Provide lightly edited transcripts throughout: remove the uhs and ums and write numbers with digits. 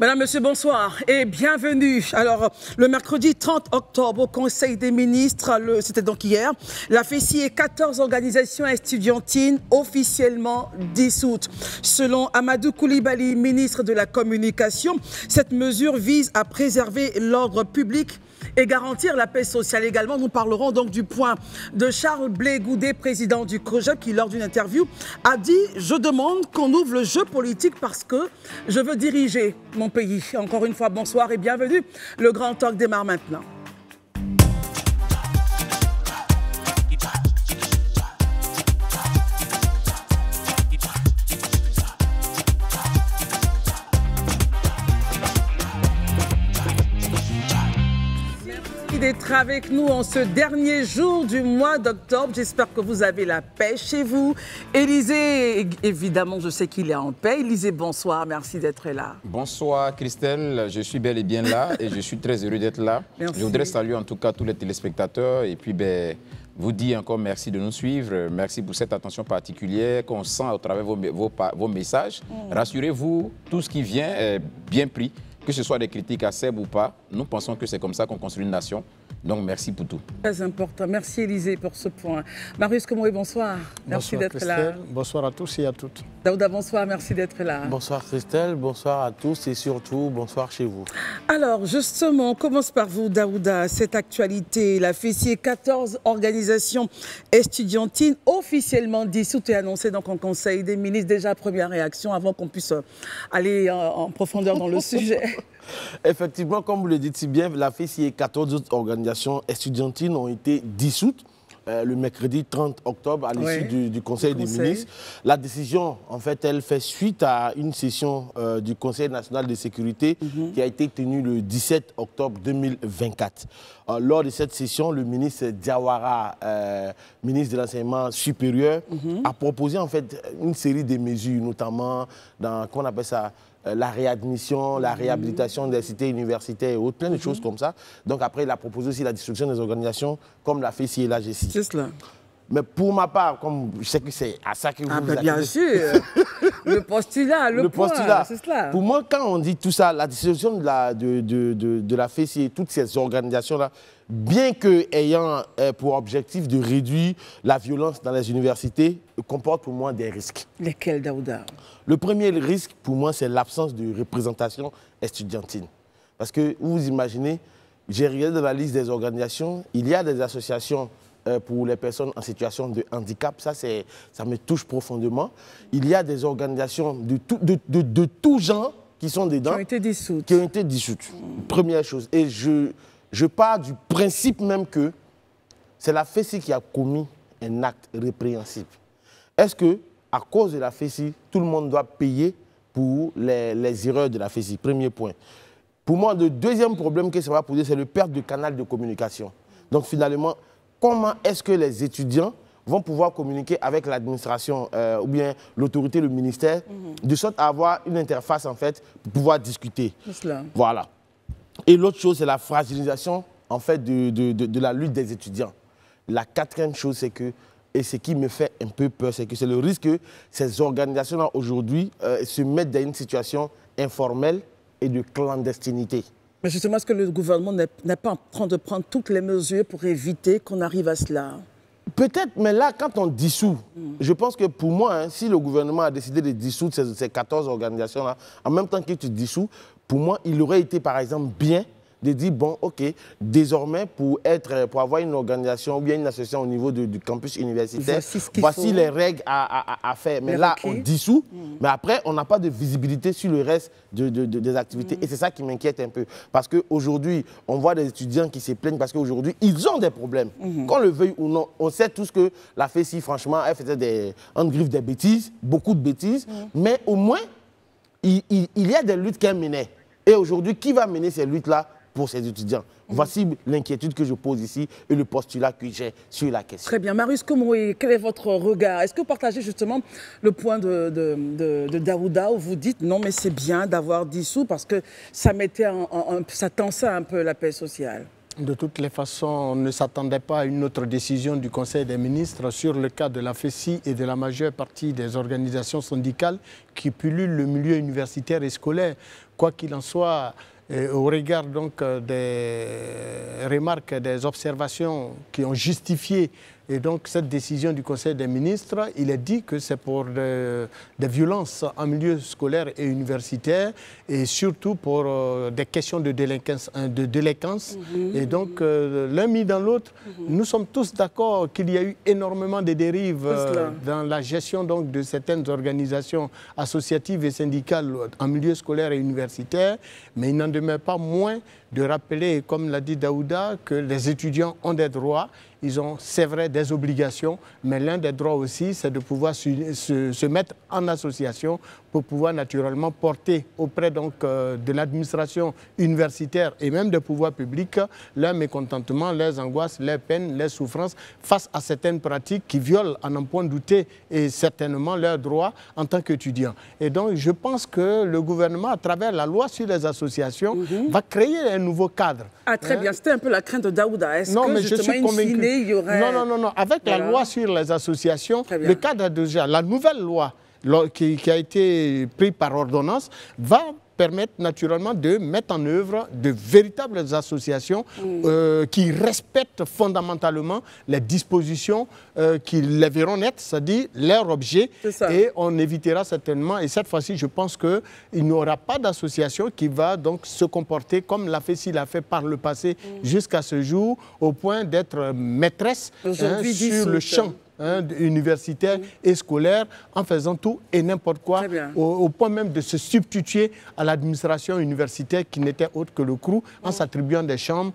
Madame, Monsieur, bonsoir et bienvenue. Alors, le mercredi 30 octobre, au Conseil des ministres, c'était donc hier, la FESI et 14 organisations estudiantines officiellement dissoutes. Selon Amadou Coulibaly, ministre de la Communication, cette mesure vise à préserver l'ordre public et garantir la paix sociale. Également, nous parlerons donc du point de Charles Blé Goudé, président du COJEP, qui, lors d'une interview, a dit « Je demande qu'on ouvre le jeu politique parce que je veux diriger mon pays ». Encore une fois, bonsoir et bienvenue. Le Grand Talk démarre maintenant. D'être avec nous en ce dernier jour du mois d'octobre. J'espère que vous avez la paix chez vous. Élisée, évidemment, je sais qu'il est en paix. Élisée, bonsoir, merci d'être là. Bonsoir Christelle, je suis bel et bien là et je suis très heureux d'être là. Merci. Je voudrais saluer en tout cas tous les téléspectateurs et puis vous dire encore merci de nous suivre. Merci pour cette attention particulière qu'on sent au travers vos messages. Rassurez-vous, tout ce qui vient est bien pris. Que ce soit des critiques acerbes ou pas, nous pensons que c'est comme ça qu'on construit une nation. Donc, merci pour tout. Très important. Merci, Élisée, pour ce point. Marius Komori, bonsoir. Merci d'être là. Bonsoir à tous et à toutes. Daouda, bonsoir. Merci d'être là. Bonsoir, Christelle. Bonsoir à tous et surtout, bonsoir chez vous. Alors, justement, on commence par vous, Daouda. Cette actualité, la FESI et 14 organisations estudiantines officiellement dissoutes et annoncées donc en Conseil des ministres. Déjà, première réaction avant qu'on puisse aller en profondeur dans le sujet. Effectivement, comme vous le dites si bien, la FESI et 14 autres organisations estudiantines ont été dissoutes le mercredi 30 octobre à l'issue du Conseil des ministres. La décision, en fait, elle fait suite à une session du Conseil national de sécurité qui a été tenue le 17 octobre 2024. Lors de cette session, le ministre Diawara, ministre de l'Enseignement supérieur, a proposé en fait une série de mesures, notamment dans, qu'on appelle ça, la réadmission, la réhabilitation des cités universitaires et autres, plein de choses comme ça. Donc après, il a proposé aussi la destruction des organisations comme la FESI et la GESI. C'est cela. Mais pour ma part, comme je sais que c'est à ça que vous vous bien attendez. sûr, le postulat, le point, postulat. c'est cela. Pour moi, quand on dit tout ça, la dissolution de la FESI et toutes ces organisations-là, bien qu'ayant pour objectif de réduire la violence dans les universités, comporte pour moi des risques. Lesquels, Daouda? Le premier risque, pour moi, c'est l'absence de représentation estudiantine. Parce que vous imaginez, j'ai regardé dans la liste des organisations, il y a des associations pour les personnes en situation de handicap, ça me touche profondément. Il y a des organisations de tout genre qui sont dedans. Qui ont été dissoutes. Qui ont été dissoutes. Première chose. Et je pars du principe même que c'est la FESI qui a commis un acte répréhensible. Est-ce que, à cause de la FESI, tout le monde doit payer pour les erreurs de la FESI? Premier point. Pour moi, le deuxième problème que ça va poser, c'est le perte de canal de communication. Donc finalement, comment est-ce que les étudiants vont pouvoir communiquer avec l'administration ou bien l'autorité, le ministère, de sorte à avoir une interface en fait pour pouvoir discuter. Voilà. Et l'autre chose, c'est la fragilisation en fait de la lutte des étudiants. La quatrième chose, c'est que, et ce qui me fait un peu peur, c'est que c'est le risque que ces organisations-là aujourd'hui se mettent dans une situation informelle et de clandestinité. Mais justement, est-ce que le gouvernement n'est pas en train de prendre toutes les mesures pour éviter qu'on arrive à cela? Peut-être, mais là, quand on dissout, je pense que pour moi, si le gouvernement a décidé de dissoudre ces 14 organisations-là, en même temps que tu dissous, pour moi, il aurait été, par exemple, bien de dire, bon, OK, désormais, pour avoir une organisation ou bien une association au niveau du campus universitaire, voici les règles à faire. Mais là, on dissout, mais après, on n'a pas de visibilité sur le reste des activités. Et c'est ça qui m'inquiète un peu. Parce qu'aujourd'hui, on voit des étudiants qui se plaignent parce qu'aujourd'hui, ils ont des problèmes. Qu'on le veuille ou non, on sait tous que la FESI, franchement, elle faisait entre griffes des bêtises, beaucoup de bêtises, mais au moins, il y a des luttes qu'elle menait. Et aujourd'hui, qui va mener ces luttes-là pour ces étudiants? Voici l'inquiétude que je pose ici et le postulat que j'ai sur la question. Très bien. Marius Komori, quel est votre regard? Est-ce que vous partagez justement le point de Daouda où vous dites non, mais c'est bien d'avoir dissous parce que ça tensait un peu la paix sociale? De toutes les façons, on ne s'attendait pas à une autre décision du Conseil des ministres sur le cas de la FESI et de la majeure partie des organisations syndicales qui pullulent le milieu universitaire et scolaire. quoi qu'il en soit, au regard donc des remarques, des observations qui ont justifié et donc cette décision du Conseil des ministres, il est dit que c'est pour des violences en milieu scolaire et universitaire et surtout pour des questions de délinquance. Et donc l'un mis dans l'autre, nous sommes tous d'accord qu'il y a eu énormément de dérives dans la gestion donc de certaines organisations associatives et syndicales en milieu scolaire et universitaire, mais il n'en demeure pas moins de rappeler, comme l'a dit Daouda, que les étudiants ont des droits. Ils ont, c'est vrai, des obligations, mais l'un des droits aussi, c'est de pouvoir se mettre en association pour pouvoir naturellement porter auprès donc, de l'administration universitaire et même des pouvoirs publics leurs mécontentements, leurs angoisses, leurs peines, leurs souffrances face à certaines pratiques qui violent, à n'en point douter, et certainement leurs droits en tant qu'étudiants. Et donc, je pense que le gouvernement, à travers la loi sur les associations, va créer un nouveau cadre. Ah, très bien. C'était un peu la crainte de Daouda. Est-ce non, que, mais je suis convaincu. Il y aurait... Non. Avec la loi sur les associations, le cadre déjà, la nouvelle loi qui a été prise par ordonnance va permettre naturellement de mettre en œuvre de véritables associations qui respectent fondamentalement les dispositions qui les verront naître, c'est-à-dire leur objet. Et on évitera certainement, et cette fois-ci, je pense qu'il n'y aura pas d'association qui va donc se comporter comme la FESI l'a fait par le passé jusqu'à ce jour, au point d'être maîtresse sur le champ universitaire et scolaire en faisant tout et n'importe quoi, au point même de se substituer à l'administration universitaire qui n'était autre que le CROU en s'attribuant des chambres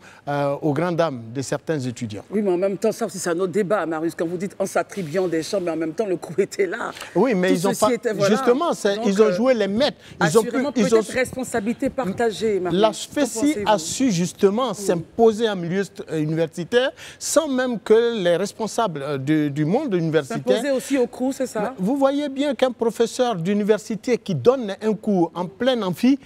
aux grandes dames de certains étudiants. Oui, mais en même temps, ça c'est un autre débat, Marius, quand vous dites en s'attribuant des chambres, mais en même temps le CROU était là. Oui, mais ils ont pas... Justement, ils ont joué les maîtres. Ils ont peut-être responsabilité partagée, Marius. La FESI a su justement s'imposer en milieu universitaire sans même que les responsables du monde universitaire... S'imposer aussi au CROU, c'est ça? Vous voyez bien qu'un professeur d'université qui donne un cours en plein amphi,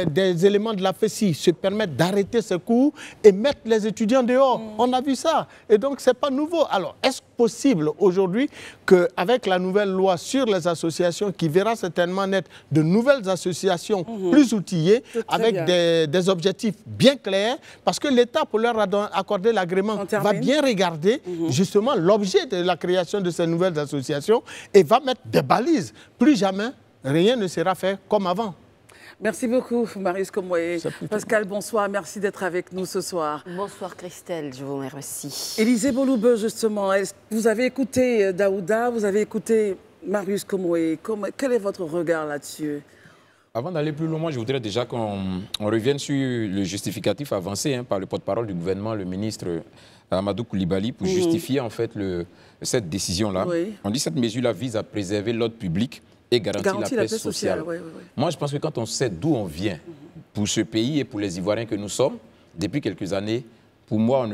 des éléments de la FESI se permettent d'arrêter ce cours et mettre les étudiants dehors. On a vu ça. Et donc, ce n'est pas nouveau. Alors, est-ce possible aujourd'hui qu'avec la nouvelle loi sur les associations qui verra certainement naître de nouvelles associations plus outillées, avec des objectifs bien clairs, parce que l'État, pour leur accorder l'agrément, va bien regarder justement l'objet de la création de ces nouvelles associations et va mettre des balises. Plus jamais, rien ne sera fait comme avant. Merci beaucoup, Marius Komoé. Pascal, bonsoir. Merci d'être avec nous ce soir. Bonsoir, Christelle. Je vous remercie. Élisée Boloube, justement, vous avez écouté Daouda, vous avez écouté Marius Komoé. Quel est votre regard là-dessus? Avant d'aller plus loin, moi, je voudrais déjà qu'on revienne sur le justificatif avancé par le porte-parole du gouvernement, le ministre Amadou Koulibaly, pour justifier en fait cette décision-là. On dit que cette mesure-là vise à préserver l'ordre public et garantir la paix sociale. Moi, je pense que quand on sait d'où on vient, pour ce pays et pour les Ivoiriens que nous sommes, depuis quelques années, pour moi,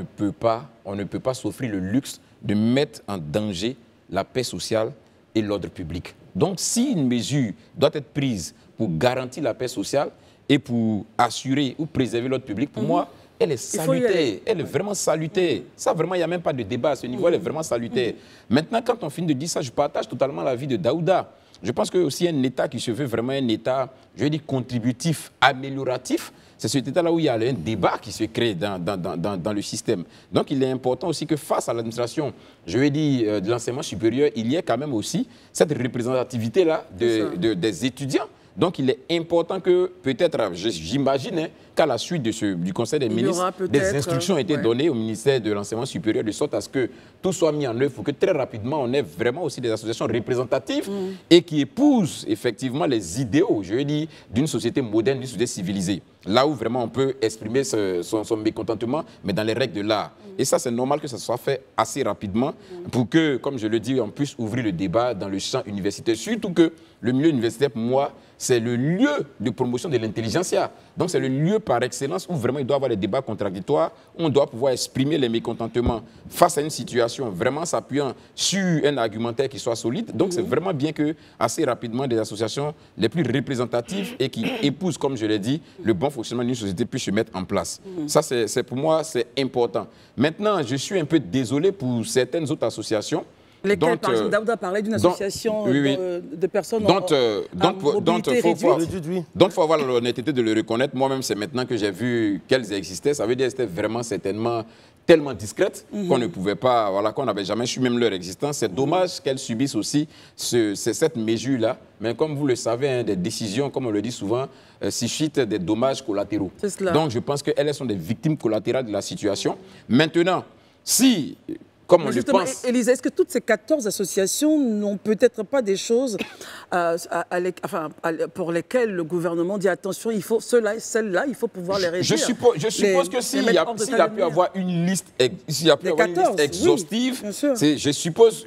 on ne peut pas s'offrir le luxe de mettre en danger la paix sociale et l'ordre public. Donc, si une mesure doit être prise pour garantir la paix sociale et pour assurer ou préserver l'ordre public, pour moi, elle est salutaire, elle est vraiment salutaire. Ça, vraiment, il n'y a même pas de débat à ce niveau, elle est vraiment salutaire. Maintenant, quand on finit de dire ça, je partage totalement l'avis de Daouda. Je pense que aussi un État qui se veut vraiment un État, je vais dire, contributif, amélioratif, c'est cet État-là où il y a un débat qui se crée dans le système. Donc, il est important aussi que face à l'administration, je vais dire, de l'enseignement supérieur, il y ait quand même aussi cette représentativité-là des étudiants. Donc, il est important que, peut-être, j'imagine, qu'à la suite du Conseil des ministres, des instructions ont été données au ministère de l'Enseignement supérieur de sorte à ce que tout soit mis en œuvre pour que très rapidement, on ait vraiment aussi des associations représentatives et qui épousent effectivement les idéaux, je veux dire, d'une société moderne, d'une société civilisée. Là où vraiment on peut exprimer son mécontentement, mais dans les règles de l'art. Et ça, c'est normal que ça soit fait assez rapidement pour que, comme je le dis, on puisse ouvrir le débat dans le champ universitaire. Surtout que le milieu universitaire, pour moi, c'est le lieu de promotion de l'intelligentsia. Donc, c'est le lieu par excellence où vraiment il doit y avoir des débats contradictoires, où on doit pouvoir exprimer les mécontentements face à une situation, vraiment s'appuyant sur un argumentaire qui soit solide. Donc, c'est vraiment bien que, assez rapidement, des associations les plus représentatives et qui épousent, comme je l'ai dit, le bon fonctionnement d'une société puissent se mettre en place. Ça, pour moi, c'est important. Maintenant, je suis un peu désolé pour certaines autres associations Lesquels, par exemple, Daouda parlait d'une association de personnes donc, mobilité réduite. Donc, il faut avoir l'honnêteté de le reconnaître. Moi-même, c'est maintenant que j'ai vu qu'elles existaient. Ça veut dire qu'elles étaient vraiment certainement tellement discrètes qu'on ne pouvait pas, voilà, qu'on n'avait jamais su même leur existence. C'est dommage qu'elles subissent aussi cette mesure-là. Mais comme vous le savez, hein, des décisions, comme on le dit souvent, suscitent des dommages collatéraux. Donc, je pense qu'elles sont des victimes collatérales de la situation. Maintenant, si... Comme on le pense. Élisa, est-ce que toutes ces 14 associations n'ont peut-être pas des choses pour lesquelles le gouvernement dit attention, il faut celles-là, il faut pouvoir les réduire? Je suppose que s'il y a pu avoir une liste, exhaustive, oui, je suppose,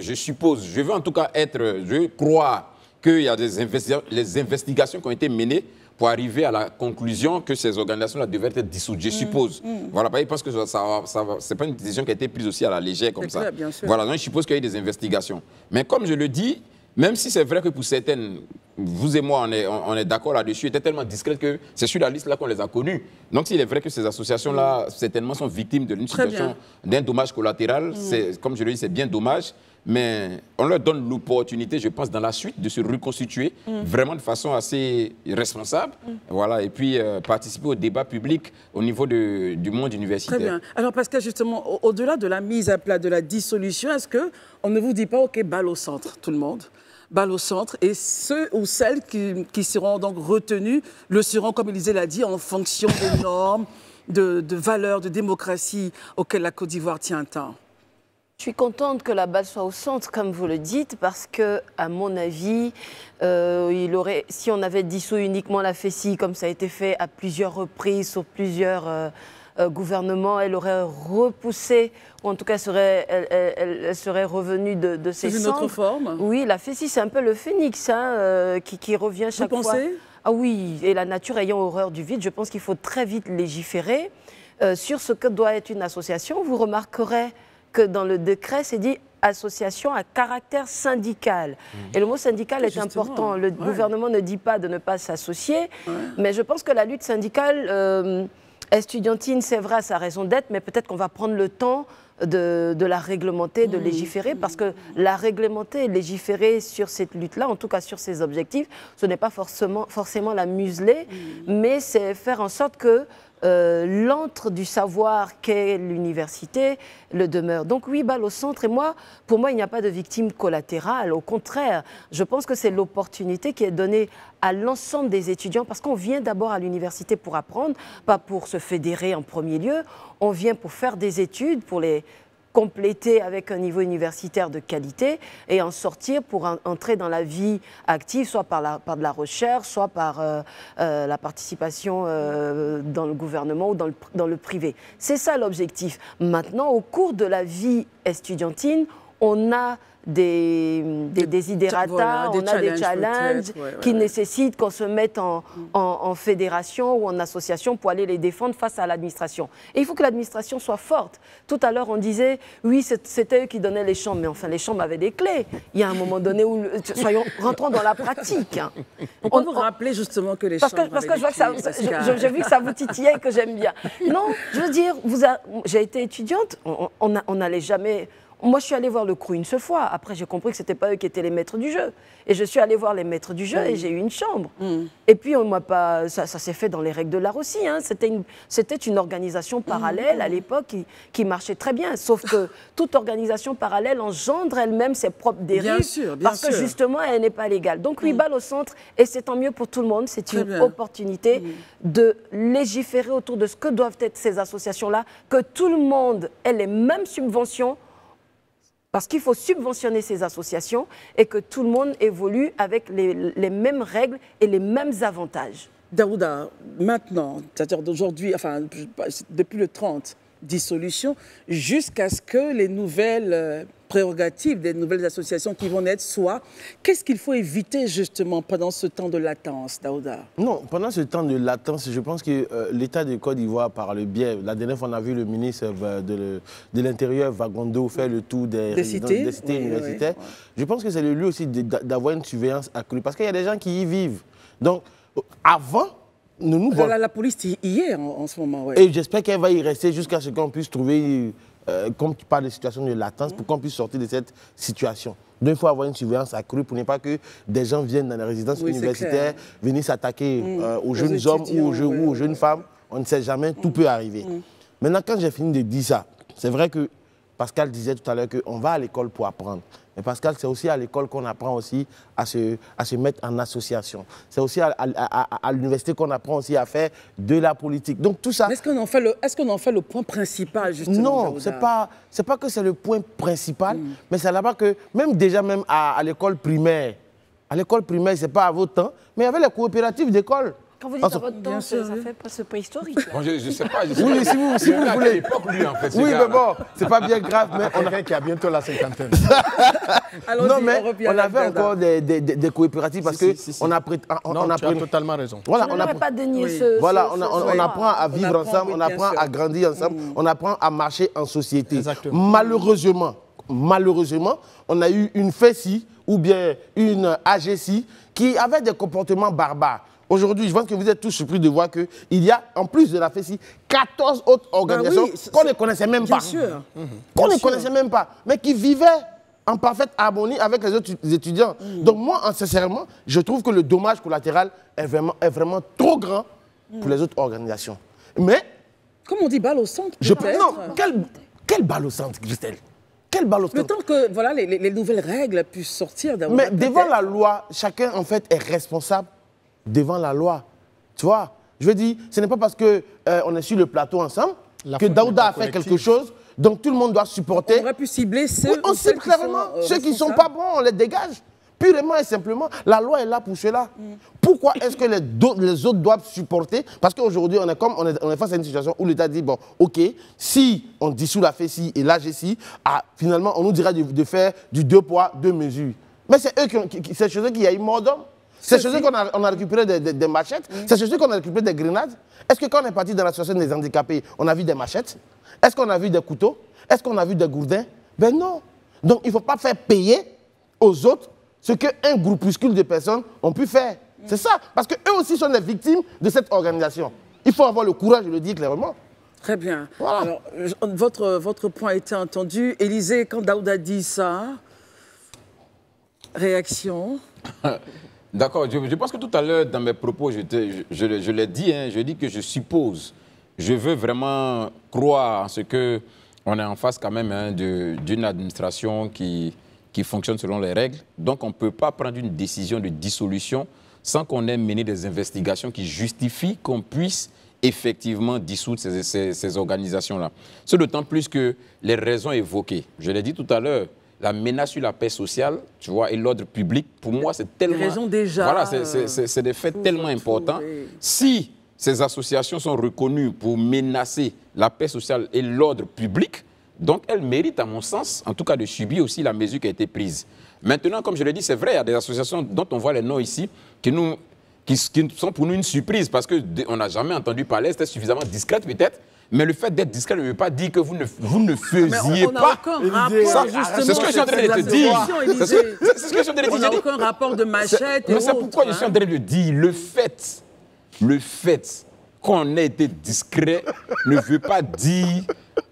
je veux en tout cas je crois qu'il y a les investigations qui ont été menées pour arriver à la conclusion que ces organisations-là devaient être dissoutes, je suppose. Voilà, je pense que ce n'est pas une décision qui a été prise aussi à la légère comme ça. Clair, voilà, donc je suppose qu'il y a eu des investigations. Mais comme je le dis, même si c'est vrai que pour certaines, vous et moi, on est d'accord là-dessus, étaient tellement discrètes que c'est sur la liste-là qu'on les a connues. Donc s'il est vrai que ces associations-là, certainement, sont victimes d'une situation, d'un dommage collatéral, comme je le dis, c'est bien dommage. Mais on leur donne l'opportunité, je pense, dans la suite, de se reconstituer vraiment de façon assez responsable. Voilà, et puis participer au débat public au niveau du monde universitaire. Très bien. Alors Pascal, justement, au-delà de la mise à plat, de la dissolution, est-ce qu'on ne vous dit pas, OK, balle au centre, tout le monde, balle au centre, et ceux ou celles qui seront donc retenus le seront, comme Élisée l'a dit, en fonction des normes, de valeurs, de démocratie auxquelles la Côte d'Ivoire tient tant? Je suis contente que la balle soit au centre, comme vous le dites, parce que, à mon avis, si on avait dissous uniquement la FESI, comme ça a été fait à plusieurs reprises, sur plusieurs gouvernements, elle aurait repoussé, ou en tout cas, elle serait revenue de ses cendres. C'est une autre forme? Oui, la FESI, c'est un peu le phénix qui revient chaque fois. Vous pensez? Ah oui, et la nature ayant horreur du vide, je pense qu'il faut très vite légiférer sur ce que doit être une association. Vous remarquerez que dans le décret, c'est dit association à caractère syndical. Et le mot syndical est important. Le gouvernement ne dit pas de ne pas s'associer, mais je pense que la lutte syndicale estudiantine, c'est vrai, ça a raison d'être, mais peut-être qu'on va prendre le temps de la réglementer, de légiférer, parce que la réglementer et légiférer sur cette lutte-là, en tout cas sur ces objectifs, ce n'est pas forcément la museler, mais c'est faire en sorte que l'antre du savoir qu'est l'université le demeure. Donc oui, balle au centre. Et pour moi, il n'y a pas de victime collatérale. Au contraire, je pense que c'est l'opportunité qui est donnée à l'ensemble des étudiants, parce qu'on vient d'abord à l'université pour apprendre, pas pour se fédérer en premier lieu. On vient pour faire des études, pour les compléter avec un niveau universitaire de qualité et en sortir pour entrer dans la vie active, soit par de la recherche, soit par la participation dans le gouvernement ou dans le privé. C'est ça l'objectif. Maintenant, au cours de la vie estudiantine, on a des desiderata, on a des challenges qui nécessitent qu'on se mette en fédération ou en association pour aller les défendre face à l'administration. Et il faut que l'administration soit forte. Tout à l'heure, on disait, oui, c'était eux qui donnaient les chambres, mais enfin, les chambres avaient des clés. Il y a un moment donné où, rentrons dans la pratique. On vous rappeler justement que les chambres parce que je vois que j'ai vu que ça vous titillait et que j'aime bien. Non, je veux dire, j'ai été étudiante, on n'allait jamais... Moi, je suis allée voir le crew une seule fois. Après, j'ai compris que ce n'était pas eux qui étaient les maîtres du jeu. Et je suis allée voir les maîtres du jeu et j'ai eu une chambre. Et puis, ça s'est fait dans les règles de l'art aussi. C'était une organisation parallèle à l'époque qui marchait très bien. Sauf que toute organisation parallèle engendre elle-même ses propres dérives. Bien sûr, parce que justement, elle n'est pas légale. Donc, 8 balles au centre. Et c'est tant mieux pour tout le monde. C'est une opportunité de légiférer autour de ce que doivent être ces associations-là. Que tout le monde ait les mêmes subventions. Parce qu'il faut subventionner ces associations et que tout le monde évolue avec les mêmes règles et les mêmes avantages. Daouda, maintenant, c'est-à-dire d'aujourd'hui, enfin, depuis le 30, dissolution, jusqu'à ce que les nouvelles prérogatives des nouvelles associations qui vont naître soient, qu'est-ce qu'il faut éviter justement pendant ce temps de latence, Daouda? Non, pendant ce temps de latence, je pense que l'État de Côte d'Ivoire, par le biais, la dernière fois on a vu le ministre de l'Intérieur, Vagondo, faire le tour des cités universitaires. Je pense que c'est le lieu aussi d'avoir une surveillance accrue, parce qu'il y a des gens qui y vivent. Donc, avant, la police y est en ce moment. Et j'espère qu'elle va y rester jusqu'à ce qu'on puisse trouver comme tu parles de situation de latence, pour qu'on puisse sortir de cette situation. Donc il faut avoir une surveillance accrue pour ne pas que des gens viennent dans les résidences universitaires, venir s'attaquer aux jeunes hommes ou aux jeunes femmes. On ne sait jamais, tout peut arriver. Maintenant, quand j'ai fini de dire ça, c'est vrai que Pascal disait tout à l'heure qu'on va à l'école pour apprendre. Mais Pascal, c'est aussi à l'école qu'on apprend aussi à se mettre en association. C'est aussi à l'université qu'on apprend aussi à faire de la politique. Donc tout ça... Est-ce qu'on en fait le point principal, justement? Non, c'est pas que c'est le point principal, mais c'est là-bas que, même déjà même à l'école primaire, c'est pas à votre temps, mais il y avait les coopératives d'école. Quand vous dites à votre temps, ça fait presque préhistorique. Bon, je sais pas. Oui, si vous voulez. L'époque, lui, en fait. Oui, mais bon, c'est pas bien grave. Mais On a quelqu'un qui a bientôt la cinquantaine. Non, mais on avait encore des coopératives parce qu'on a pris... Non, tu as totalement raison. Voilà, on n'aurait pas dénié ce... Voilà, on apprend à vivre ensemble, on apprend à grandir ensemble, on apprend à marcher en société. Exactement. Malheureusement, on a eu une FESI ou bien une AGC qui avait des comportements barbares. Aujourd'hui, je pense que vous êtes tous surpris de voir qu'il y a, en plus de la FESI, 14 autres organisations qu'on ne connaissait même pas. Bien sûr. Qu'on ne connaissait même pas, mais qui vivaient en parfaite harmonie avec les autres étudiants. Donc moi, sincèrement, je trouve que le dommage collatéral est vraiment trop grand pour les autres organisations. Mais... Comme on dit, balle au centre, Non, quelle balle au centre, Christelle? Quelle balle au centre? Le temps que voilà, les nouvelles règles puissent sortir. Mais devant la loi, chacun, en fait, est responsable devant la loi. Tu vois, je veux dire, ce n'est pas parce qu'on est sur le plateau ensemble que Daouda a fait quelque chose, donc tout le monde doit supporter. On aurait pu cibler ceux, on cible clairement ceux qui ne sont pas bons, on les dégage. Purement et simplement, la loi est là pour cela. Pourquoi est-ce que les autres doivent supporter? Parce qu'aujourd'hui, on est face à une situation où l'État dit, bon, ok, si on dissout la FESI et l'AGC, finalement, on nous dira de faire du 2 poids, 2 mesures. Mais c'est eux c'est chez eux qu'il y a eu mort d'homme. C'est chez eux qu'on a récupéré des machettes. C'est chez eux qu'on a récupéré des grenades. Est-ce que quand on est parti dans l'association des handicapés, on a vu des machettes? Est-ce qu'on a vu des couteaux? Est-ce qu'on a vu des gourdins? Ben non. Donc il ne faut pas faire payer aux autres ce qu'un groupuscule de personnes ont pu faire. C'est ça. Parce qu'eux aussi sont des victimes de cette organisation. Il faut avoir le courage de le dire clairement. Très bien. Voilà. Alors, votre point a été entendu. Élisée, quand Daouda dit ça, réaction? D'accord, je pense que tout à l'heure, dans mes propos, je l'ai dit, hein, je dis que je suppose, je veux vraiment croire en ce qu'on est en face quand même hein, d'une administration qui fonctionne selon les règles. Donc on ne peut pas prendre une décision de dissolution sans qu'on ait mené des investigations qui justifient qu'on puisse effectivement dissoudre ces organisations-là. C'est d'autant plus que les raisons évoquées, je l'ai dit tout à l'heure, la menace sur la paix sociale, tu vois, et l'ordre public, pour moi, c'est tellement... Les raisons déjà... Voilà, c'est des faits tellement importants. Si ces associations sont reconnues pour menacer la paix sociale et l'ordre public, donc elles méritent, à mon sens, en tout cas de subir aussi la mesure qui a été prise. Maintenant, comme je l'ai dit, c'est vrai, il y a des associations dont on voit les noms ici, qui sont pour nous une surprise, parce qu'on n'a jamais entendu parler, c'était suffisamment discrète peut-être, mais le fait d'être discret ne veut pas dire que vous ne faisiez pas. C'est ce que je suis en train de te dire. C'est ce que je suis en train de te dire. On n'a aucun rapport de machette. Mais c'est pourquoi je suis en train de dire. Le fait qu'on ait été discret ne veut pas dire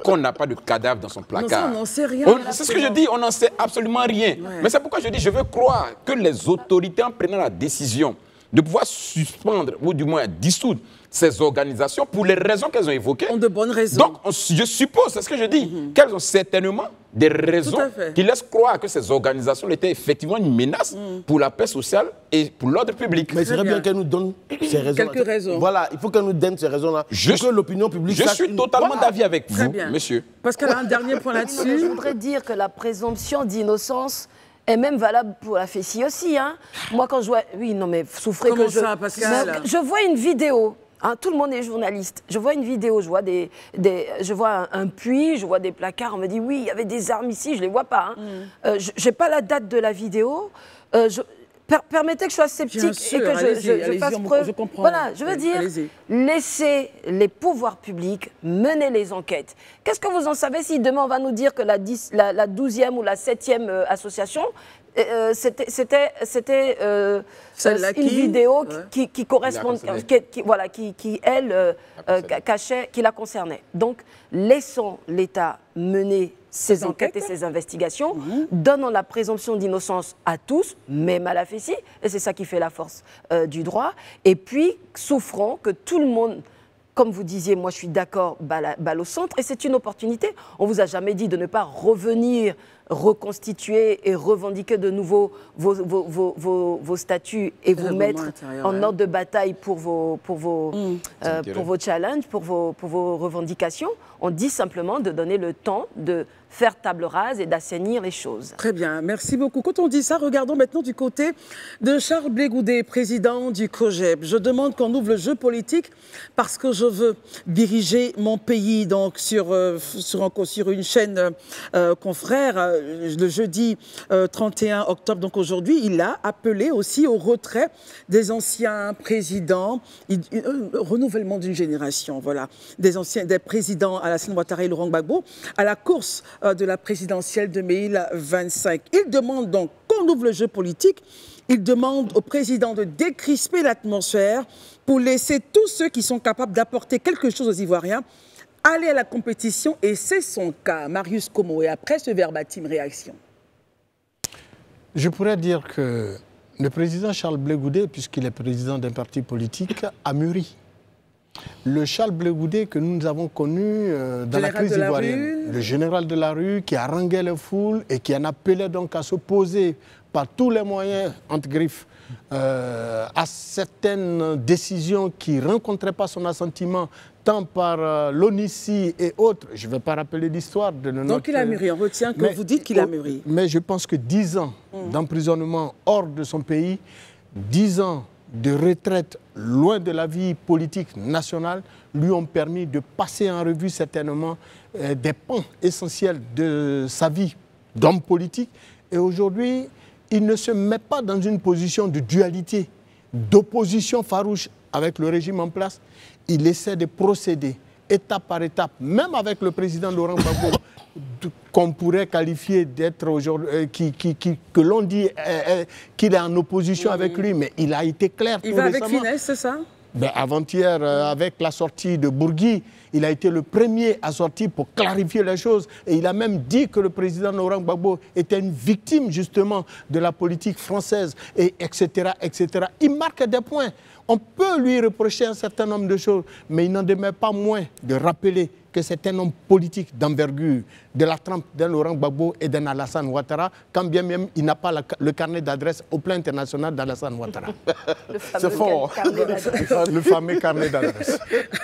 qu'on n'a pas de cadavre dans son placard. Non, ça, on n'en sait rien. C'est ce que je dis, on n'en sait absolument rien. Ouais. Mais c'est pourquoi je dis, je veux croire que les autorités, en prenant la décision de pouvoir suspendre, ou du moins dissoudre ces organisations pour les raisons qu'elles ont évoquées. Ont de bonnes raisons. Donc, je suppose, c'est ce que je dis, qu'elles ont certainement des raisons qui laissent croire que ces organisations étaient effectivement une menace pour la paix sociale et pour l'ordre public. Mais il serait bien qu'elles nous donnent ces raisons. Quelques raisons. Voilà, il faut qu'elles nous donnent ces raisons-là. Pour que l'opinion publique Je suis totalement d'avis avec vous, monsieur. Parce qu'elle a un dernier point là-dessus. Je voudrais dire que la présomption d'innocence est même valable pour la FESI aussi. Hein. Moi, quand je vois... Oui, non, mais souffrez Comment que je... ça, Pascal? Je vois une vidéo. Hein, tout le monde est journaliste. Je vois une vidéo, je vois je vois un puits, je vois des placards. On me dit, oui, il y avait des armes ici, je ne les vois pas. Hein. Je n'ai pas la date de la vidéo. Permettez que je sois sceptique et que je fasse preuve. Je comprends. Voilà, je veux dire, laissez les pouvoirs publics mener les enquêtes. Qu'est-ce que vous en savez si demain on va nous dire que la 12e ou la 7e association c'était une vidéo qui correspond, qui la concernait. Donc, laissons l'État mener ses enquêtes et ses investigations, donnant la présomption d'innocence à tous, même à la Fessi, et c'est ça qui fait la force du droit, et puis souffrons que tout le monde... Comme vous disiez, moi je suis d'accord, balle au centre, et c'est une opportunité. On ne vous a jamais dit de ne pas revenir, reconstituer et revendiquer de nouveau vos statuts et vous mettre en ordre de bataille pour vos challenges, pour vos revendications. On dit simplement de donner le temps de faire table rase et d'assainir les choses. Très bien, merci beaucoup. Quand on dit ça, regardons maintenant du côté de Charles Blé Goudet, président du COJEP. Je demande qu'on ouvre le jeu politique parce que je veux diriger mon pays donc sur une chaîne confrère. Le jeudi 31 octobre, donc aujourd'hui, il a appelé aussi au retrait des anciens présidents, renouvellement d'une génération, voilà, des présidents Alassane Ouattara et Laurent Gbagbo, à la course de la présidentielle 2025. Il demande donc qu'on ouvre le jeu politique. Il demande au président de décrisper l'atmosphère pour laisser tous ceux qui sont capables d'apporter quelque chose aux Ivoiriens aller à la compétition, et c'est son cas. Marius Como, et après ce verbatim réaction. Je pourrais dire que le président Charles Blé Goudet, puisqu'il est président d'un parti politique, a mûri. Le Charles Blé Goudet que nous avons connu dans la crise ivoirienne, le général de la rue qui haranguait les foules et qui en appelait donc à s'opposer par tous les moyens, entre griffes, à certaines décisions qui ne rencontraient pas son assentiment, tant par l'ONICI et autres. Je ne vais pas rappeler l'histoire de notre... Donc il a mûri, on retient que vous dites qu'il a mûri. Mais je pense que 10 ans d'emprisonnement hors de son pays, 10 ans de retraite loin de la vie politique nationale lui ont permis de passer en revue certainement des pans essentiels de sa vie d'homme politique. Et aujourd'hui, il ne se met pas dans une position de dualité, d'opposition farouche avec le régime en place. Il essaie de procéder étape par étape, même avec le président Laurent Gbagbo, qu'on pourrait qualifier d'être aujourd'hui, que l'on dit qu'il est en opposition avec lui, mais il a été clair. Il va avec finesse, c'est ça? Ben, avant-hier, avec la sortie de Bourgui, il a été le premier à sortir pour clarifier les choses. Et il a même dit que le président Laurent Gbagbo était une victime, justement, de la politique française, et etc., etc. Il marque des points. On peut lui reprocher un certain nombre de choses, mais il n'en demeure pas moins de rappeler que c'est un homme politique d'envergure, de la trempe d'un Laurent Gbagbo et d'un Alassane Ouattara, quand bien même il n'a pas le carnet d'adresse au plan international d'Alassane Ouattara. C'est fort. Le fameux carnet d'adresse.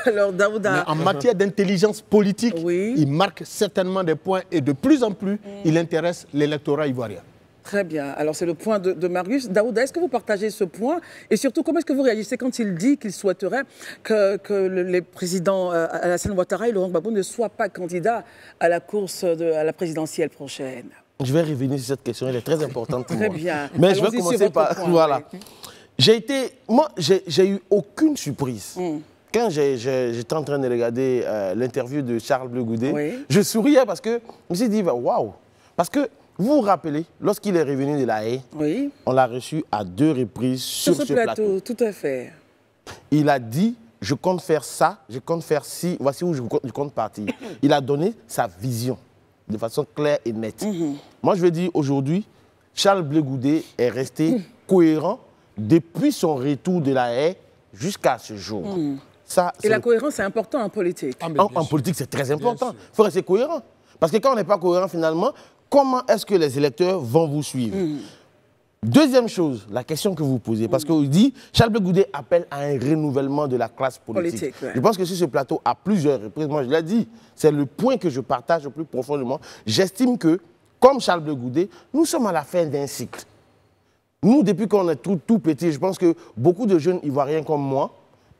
Alors, Daouda... En matière d'intelligence politique, il marque certainement des points et de plus en plus, il intéresse l'électorat ivoirien. Très bien. Alors, c'est le point de Marius. Daouda, est-ce que vous partagez ce point? Et surtout, comment est-ce que vous réagissez quand il dit qu'il souhaiterait que les présidents Alassane Ouattara et Laurent Gbagbo ne soient pas candidats à la course à la présidentielle prochaine? Je vais revenir sur cette question, elle est très importante pour moi. Très bien. Mais je vais commencer par... Voilà. Moi, j'ai eu aucune surprise. Quand j'étais en train de regarder l'interview de Charles Blé Goudet, je souriais parce que je me suis dit, waouh! Parce que vous vous rappelez, lorsqu'il est revenu de La Haye, on l'a reçu à 2 reprises sur ce plateau. Tout à fait. Il a dit, je compte faire ça, je compte faire ci, voici où je compte partir. Il a donné sa vision de façon claire et nette. Moi, je veux dire, aujourd'hui, Charles Blé Goudet est resté cohérent depuis son retour de La Haye jusqu'à ce jour. Et la cohérence, c'est important en politique. En politique, c'est très important. Il faut rester cohérent. Parce que quand on n'est pas cohérent, finalement, comment est-ce que les électeurs vont vous suivre? Deuxième chose, la question que vous posez, parce qu'on dit, Charles Blé Goudet appelle à un renouvellement de la classe politique. Je pense que sur ce plateau, à plusieurs reprises, moi je l'ai dit, c'est le point que je partage le plus profondément. J'estime que, comme Charles Blé Goudet, nous sommes à la fin d'un cycle. Nous, depuis qu'on est tout petit, je pense que beaucoup de jeunes Ivoiriens comme moi,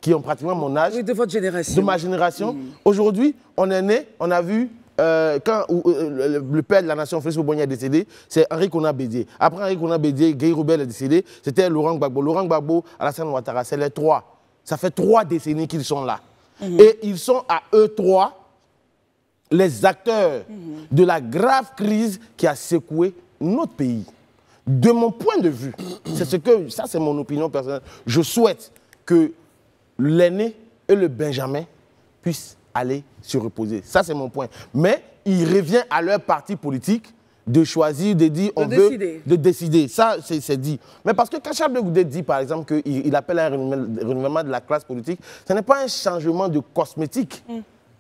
qui ont pratiquement mon âge, de votre génération, de ma génération, aujourd'hui, on est né, on a vu... quand le père de la nation, Félix Houphouët-Boigny, est décédé, c'est Henri Konan Bédié. Après Henri Konan Bédié, Guy Roubaix est décédé, c'était Laurent Gbagbo. Laurent Gbagbo, Alassane Ouattara, c'est les 3. Ça fait 3 décennies qu'ils sont là. Et ils sont à eux 3 les acteurs de la grave crise qui a secoué notre pays. De mon point de vue, ça c'est mon opinion personnelle, je souhaite que l'aîné et le benjamin puissent aller se reposer. Ça c'est mon point. Mais il revient à leur parti politique de choisir, de dire, de décider. Ça, c'est dit. Mais parce que quand Charles Blé Goudé dit, par exemple, qu'il appelle à un renouvellement de la classe politique, ce n'est pas un changement de cosmétique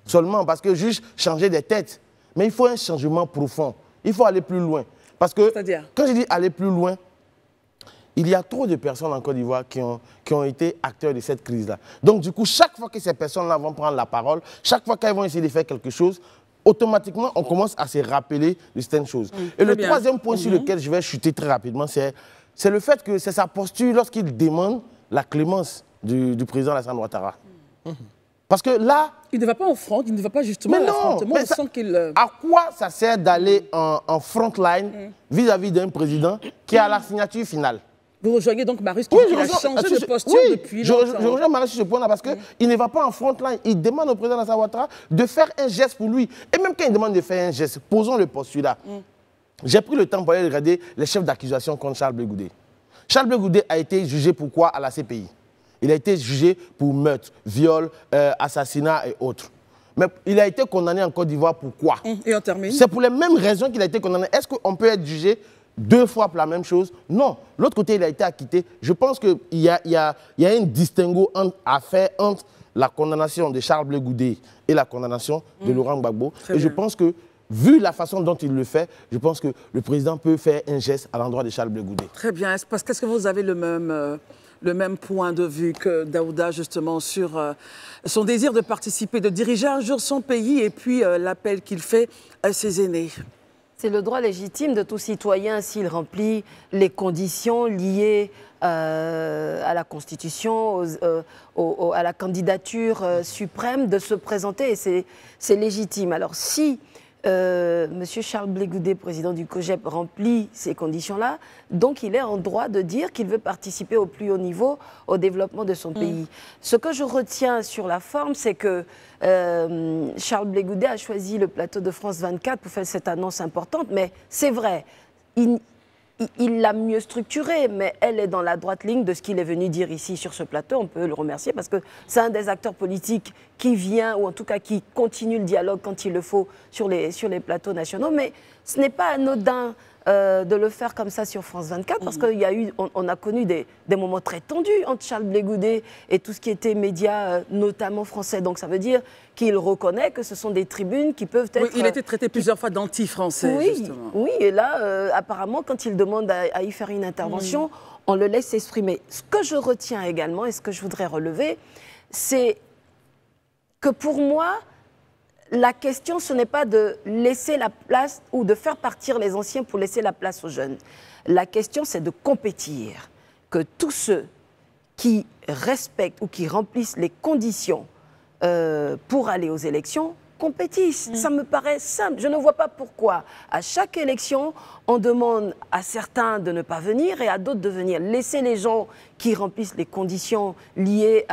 seulement, parce que juste changer des têtes. Mais il faut un changement profond. Il faut aller plus loin. Parce que, quand je dis aller plus loin, il y a trop de personnes en Côte d'Ivoire qui ont été acteurs de cette crise-là. Donc, du coup, chaque fois que ces personnes-là vont prendre la parole, chaque fois qu'elles vont essayer de faire quelque chose, automatiquement, on commence à se rappeler de certaines choses. Et le troisième point sur lequel je vais chuter très rapidement, c'est le fait que c'est sa posture lorsqu'il demande la clémence du président Alassane Ouattara. Parce que là... Il ne va pas au front, il ne va pas justement à l'affrontement. À quoi ça sert d'aller en front line vis-à-vis d'un président qui est à la signature finale? Vous rejoignez donc Marius qui a changé de posture depuis longtemps. Je rejoins Marius sur ce point-là parce qu'il ne va pas en front line. Il demande au président Alassane Ouattara de faire un geste pour lui. Et même quand il demande de faire un geste, posons le postulat. J'ai pris le temps pour aller regarder les chefs d'accusation contre Charles Blé Goudé. Charles Blé Goudé a été jugé pour quoi à la CPI? Il a été jugé pour meurtre, viol, assassinat et autres. Mais il a été condamné en Côte d'Ivoire pour quoi? Et on termine. C'est pour les mêmes raisons qu'il a été condamné. Est-ce qu'on peut être jugé 2 fois pour la même chose? Non. L'autre côté, il a été acquitté. Je pense qu'il y a un distinguo à faire entre la condamnation de Charles Blé Goudé et la condamnation de Laurent Gbagbo. Et je pense que, vu la façon dont il le fait, je pense que le président peut faire un geste à l'endroit de Charles Blé Goudé. Très bien. Est-ce que vous avez le même point de vue que Daouda, justement, sur son désir de participer, de diriger un jour son pays et puis l'appel qu'il fait à ses aînés? C'est le droit légitime de tout citoyen s'il remplit les conditions liées à la Constitution, à la candidature suprême de se présenter. Et c'est légitime. Alors si M. Charles Blé Goudé, président du COJEP, remplit ces conditions-là, donc il est en droit de dire qu'il veut participer au plus haut niveau au développement de son pays. Ce que je retiens sur la forme, c'est que Charles Blé Goudé a choisi le plateau de France 24 pour faire cette annonce importante, mais c'est vrai, il l'a mieux structuré, mais elle est dans la droite ligne de ce qu'il est venu dire ici sur ce plateau. On peut le remercier parce que c'est un des acteurs politiques qui vient, ou en tout cas qui continue le dialogue quand il le faut sur les plateaux nationaux. Mais ce n'est pas anodin de le faire comme ça sur France 24 parce qu'on a connu des moments très tendus entre Charles Blé Goudé et tout ce qui était médias, notamment français. Donc ça veut dire qu'il reconnaît que ce sont des tribunes qui peuvent être... Oui, il a été traité plusieurs fois d'anti-français, justement. Oui, et là, apparemment, quand il demande à y faire une intervention, on le laisse s'exprimer. Ce que je retiens également et ce que je voudrais relever, c'est que pour moi, la question, ce n'est pas de laisser la place ou de faire partir les anciens pour laisser la place aux jeunes. La question, c'est de compétir. Que tous ceux qui respectent ou qui remplissent les conditions pour aller aux élections compétissent. Ça me paraît simple. Je ne vois pas pourquoi, à chaque élection, on demande à certains de ne pas venir et à d'autres de venir. Laisser les gens qui remplissent les conditions liées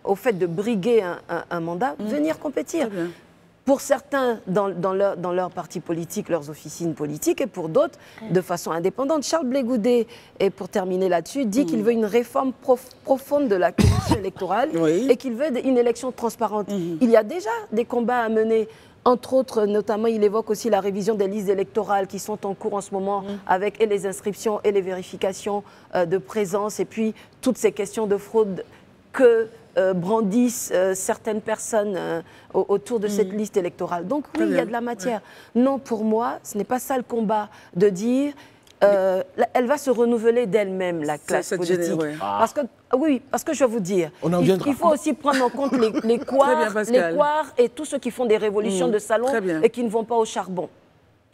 au fait de briguer un mandat, venir compétir. Pour certains, dans leur parti politique, leurs officines politiques, et pour d'autres, de façon indépendante. Charles Blé Goudé, et pour terminer là-dessus, dit qu'il veut une réforme profonde de la commission électorale et qu'il veut une élection transparente. Il y a déjà des combats à mener. Entre autres, notamment, il évoque aussi la révision des listes électorales qui sont en cours en ce moment avec et les inscriptions et les vérifications de présence et puis toutes ces questions de fraude que brandissent certaines personnes autour de cette liste électorale. Donc oui, il y a de la matière. Non, pour moi, ce n'est pas ça le combat de dire elle va se renouveler d'elle-même, la classe politique. Parce que je vais vous dire, il faut aussi prendre en compte les couards et tous ceux qui font des révolutions de salon et qui ne vont pas au charbon.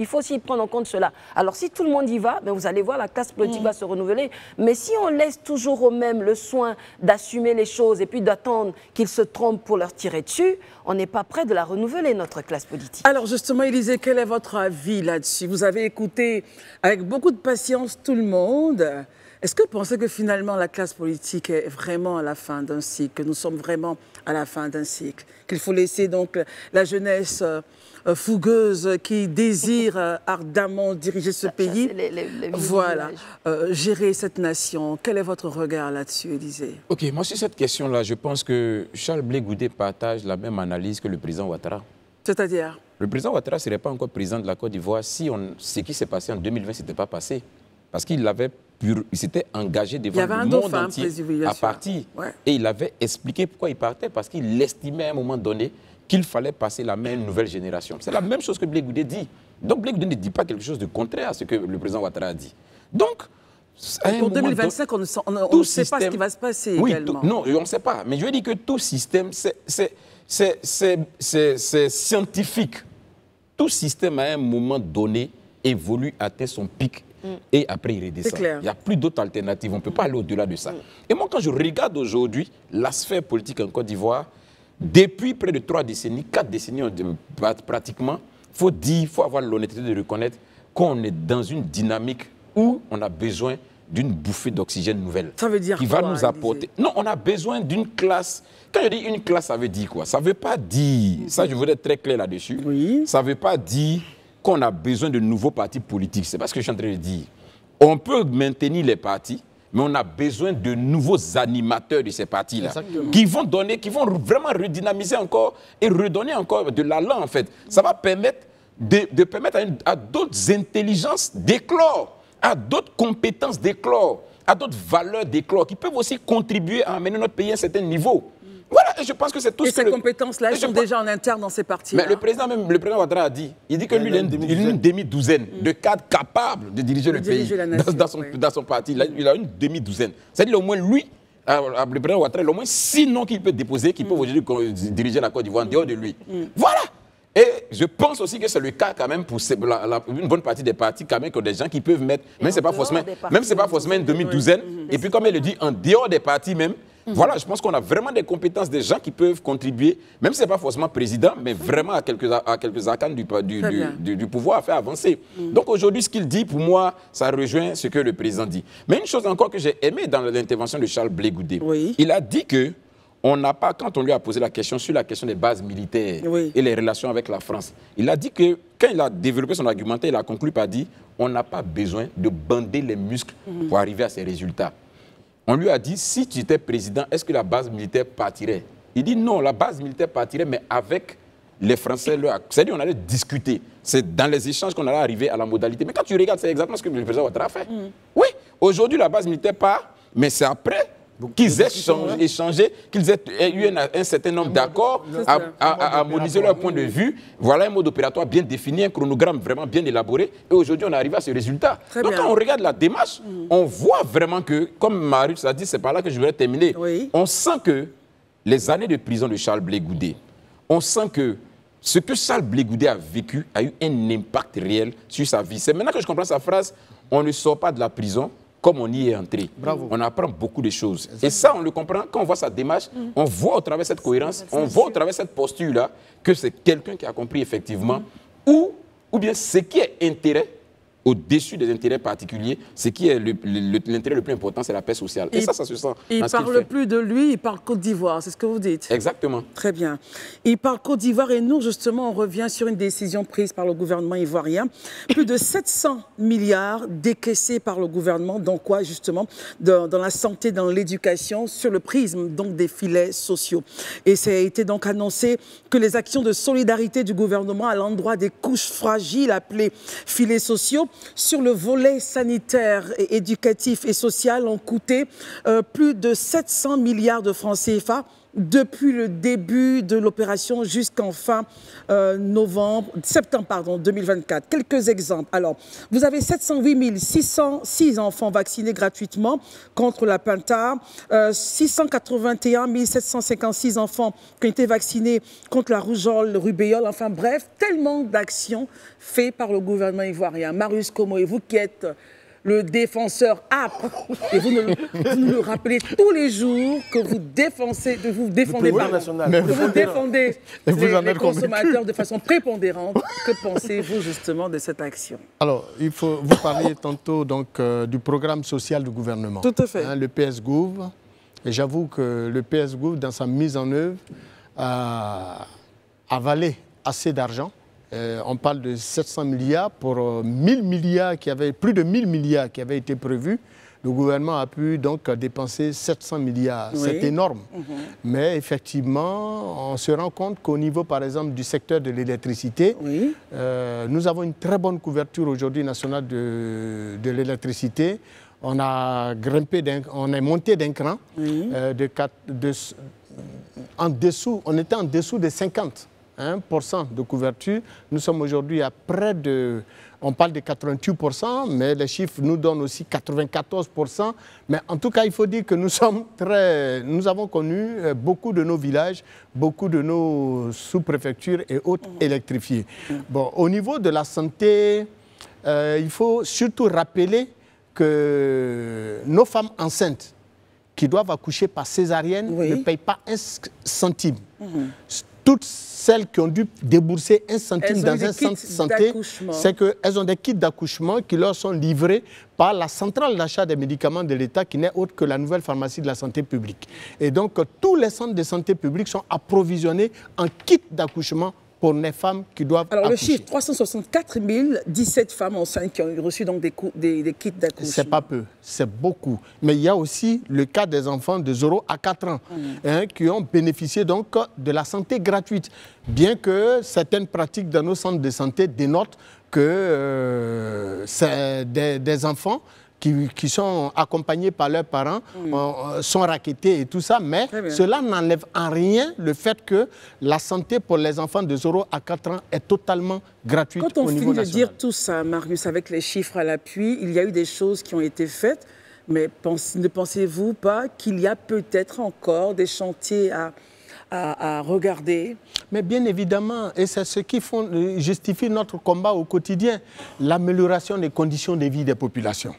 Il faut aussi prendre en compte cela. Alors, si tout le monde y va, ben vous allez voir, la classe politique va se renouveler. Mais si on laisse toujours aux mêmes le soin d'assumer les choses et puis d'attendre qu'ils se trompent pour leur tirer dessus, on n'est pas prêt de la renouveler, notre classe politique. Alors, justement, Élisée, quel est votre avis là-dessus? Vous avez écouté avec beaucoup de patience tout le monde. Est-ce que vous pensez que finalement la classe politique est vraiment à la fin d'un cycle, que nous sommes vraiment à la fin d'un cycle, qu'il faut laisser donc la jeunesse fougueuse qui désire ardemment diriger ce pays, voilà, gérer cette nation? Quel est votre regard là-dessus, Élisée? Ok, moi sur cette question-là, je pense que Charles Blé Goudé partage la même analyse que le président Ouattara. C'est-à-dire? Le président Ouattara ne serait pas encore président de la Côte d'Ivoire si ce qui s'est passé en 2020 ne s'était pas passé. Parce qu'il s'était engagé devant le monde entier à partir. Ouais. Et il avait expliqué pourquoi il partait, parce qu'il estimait à un moment donné qu'il fallait passer la main à une nouvelle génération. C'est la même chose que Blé Goudé dit. Donc Blé Goudé ne dit pas quelque chose de contraire à ce que le président Ouattara a dit. Donc, pour 2025, on ne sait pas ce qui va se passer également. Non, on ne sait pas. Mais je veux dire que tout système, c'est scientifique. Tout système, à un moment donné, évolue, atteint son pic et après il redescend. Il n'y a plus d'autres alternatives. On ne peut pas aller au-delà de ça. Et moi, quand je regarde aujourd'hui la sphère politique en Côte d'Ivoire, depuis près de 3 décennies, 4 décennies pratiquement, il faut avoir l'honnêteté de reconnaître qu'on est dans une dynamique où on a besoin d'une bouffée d'oxygène nouvelle. Ça veut dire qui quoi, va nous apporter. Non, on a besoin d'une classe. Quand je dis une classe, ça veut dire quoi? Ça ne veut pas dire, ça je voudrais être très clair là-dessus, ça ne veut pas dire qu'on a besoin de nouveaux partis politiques. C'est pas ce que je suis en train de dire. On peut maintenir les partis, mais on a besoin de nouveaux animateurs de ces partis-là, qui vont vraiment redynamiser encore et redonner encore de l'allant, en fait. Ça va permettre de permettre à d'autres intelligences d'éclore, à d'autres compétences d'éclore, à d'autres valeurs d'éclore, qui peuvent aussi contribuer à amener notre pays à un certain niveau. Voilà, et je pense que c'est tout ce que... Et ces compétences-là, elles sont déjà en interne dans ces partis. Mais le président Ouattara a dit, il dit que lui, il a une demi-douzaine de cadres capables de diriger le pays dans son parti. Il a une demi-douzaine. C'est-à-dire au moins lui, le président Ouattara, il a au moins 6 noms qu'il peut déposer, qui peuvent aujourd'hui diriger la Côte d'Ivoire en dehors de lui. Voilà. Et je pense aussi que c'est le cas quand même pour une bonne partie des partis, quand même, que des gens qui peuvent mettre, même c'est pas forcément une demi-douzaine, et puis comme il le dit, en dehors des partis même. Voilà, je pense qu'on a vraiment des compétences, des gens qui peuvent contribuer, même si ce n'est pas forcément président, mais vraiment à quelques arcanes du pouvoir à faire avancer. Donc aujourd'hui, ce qu'il dit, pour moi, ça rejoint ce que le président dit. Mais une chose encore que j'ai aimé dans l'intervention de Charles Blé Goudé, il a dit que on n'a pas, quand on lui a posé la question sur la question des bases militaires et les relations avec la France, il a dit que quand il a développé son argumentaire, il a conclu par dire on n'a pas besoin de bander les muscles pour arriver à ces résultats. On lui a dit, si tu étais président, est-ce que la base militaire partirait? Il dit non, la base militaire partirait, mais avec les Français. C'est-à-dire on allait discuter. C'est dans les échanges qu'on allait arriver à la modalité. Mais quand tu regardes, c'est exactement ce que le président Ouattara a fait. Oui, aujourd'hui, la base militaire part, mais c'est après qu'ils aient échangé, qu'ils aient eu un certain nombre d'accords, à harmoniser leur point de vue. Voilà un mode opératoire bien défini, un chronogramme vraiment bien élaboré. Et aujourd'hui, on arrive à ce résultat. Donc, quand on regarde la démarche, on voit vraiment que, comme Marius a dit, c'est par là que je voudrais terminer, on sent que les années de prison de Charles Blé Goudé, on sent que ce que Charles Blé Goudé a vécu a eu un impact réel sur sa vie. C'est maintenant que je comprends sa phrase, on ne sort pas de la prison comme on y est entré. Bravo. On apprend beaucoup de choses. Exactement. Et ça, on le comprend quand on voit sa démarche, on voit au travers de cette cohérence, on voit au travers de cette posture-là que c'est quelqu'un qui a compris effectivement ou bien ce qui est intérêt au-dessus des intérêts particuliers, ce qui est l'intérêt le plus important, c'est la paix sociale. Et ça se sent. Il ne parle plus de lui, il parle Côte d'Ivoire, c'est ce que vous dites. Exactement. Très bien. Il parle Côte d'Ivoire et nous, justement, on revient sur une décision prise par le gouvernement ivoirien. Plus de 700 milliards décaissés par le gouvernement, dans quoi, justement? Dans la santé, dans l'éducation, sur le prisme donc des filets sociaux. Et ça a été donc annoncé que les actions de solidarité du gouvernement à l'endroit des couches fragiles appelées filets sociaux, sur le volet sanitaire, et éducatif et social ont coûté plus de 700 milliards de francs CFA depuis le début de l'opération jusqu'en fin septembre 2024. Quelques exemples. Alors, vous avez 708 606 enfants vaccinés gratuitement contre la Penta, 681 756 enfants qui ont été vaccinés contre la rougeole, le rubéole, enfin bref, tellement d'actions faites par le gouvernement ivoirien. Marius Como, et vous qui êtes le défenseur âpre. Et vous nous le rappelez tous les jours que vous défendez, vous défendez les consommateurs de façon prépondérante. Que pensez-vous justement de cette action? Alors, vous parliez tantôt donc, du programme social du gouvernement. Tout à fait. Le PS-Gouv. Et j'avoue que le PS-Gouv, dans sa mise en œuvre, a avalé assez d'argent. On parle de 700 milliards pour 1000 milliards plus de 1000 milliards qui avaient été prévus. Le gouvernement a pu donc dépenser 700 milliards. Oui. C'est énorme. Mais effectivement, on se rend compte qu'au niveau, par exemple, du secteur de l'électricité, oui. Nous avons une très bonne couverture aujourd'hui nationale de l'électricité. On a grimpé, on est monté d'un cran. Oui. On était en dessous de 50% de couverture. Nous sommes aujourd'hui à près de... On parle de 88%, mais les chiffres nous donnent aussi 94%. Mais en tout cas, il faut dire que nous avons connu beaucoup de nos villages, beaucoup de nos sous-préfectures et autres électrifiés. Bon, au niveau de la santé, il faut surtout rappeler que nos femmes enceintes qui doivent accoucher par césarienne oui. ne payent pas un centime. Toutes celles qui ont dû débourser un centime dans un centre de santé, c'est qu'elles ont des kits d'accouchement qui leur sont livrés par la centrale d'achat des médicaments de l'État qui n'est autre que la nouvelle pharmacie de la santé publique. Et donc, tous les centres de santé publique sont approvisionnés en kits d'accouchement pour les femmes qui doivent accoucher. Le chiffre, 364 017 femmes enceintes qui ont reçu donc des kits d'accouchement. C'est pas peu, c'est beaucoup. Mais il y a aussi le cas des enfants de 0 à 4 ans qui ont bénéficié donc de la santé gratuite. Bien que certaines pratiques dans nos centres de santé dénotent que c'est des enfants qui sont accompagnés par leurs parents, sont rackettés et tout ça, mais cela n'enlève en rien le fait que la santé pour les enfants de 0 à 4 ans est totalement gratuite au niveau national. Quand on finit de dire tout ça, Marius, avec les chiffres à l'appui, il y a eu des choses qui ont été faites, mais ne pensez-vous pas qu'il y a peut-être encore des chantiers à regarder? Mais bien évidemment, et c'est ce qui justifie notre combat au quotidien, l'amélioration des conditions de vie des populations.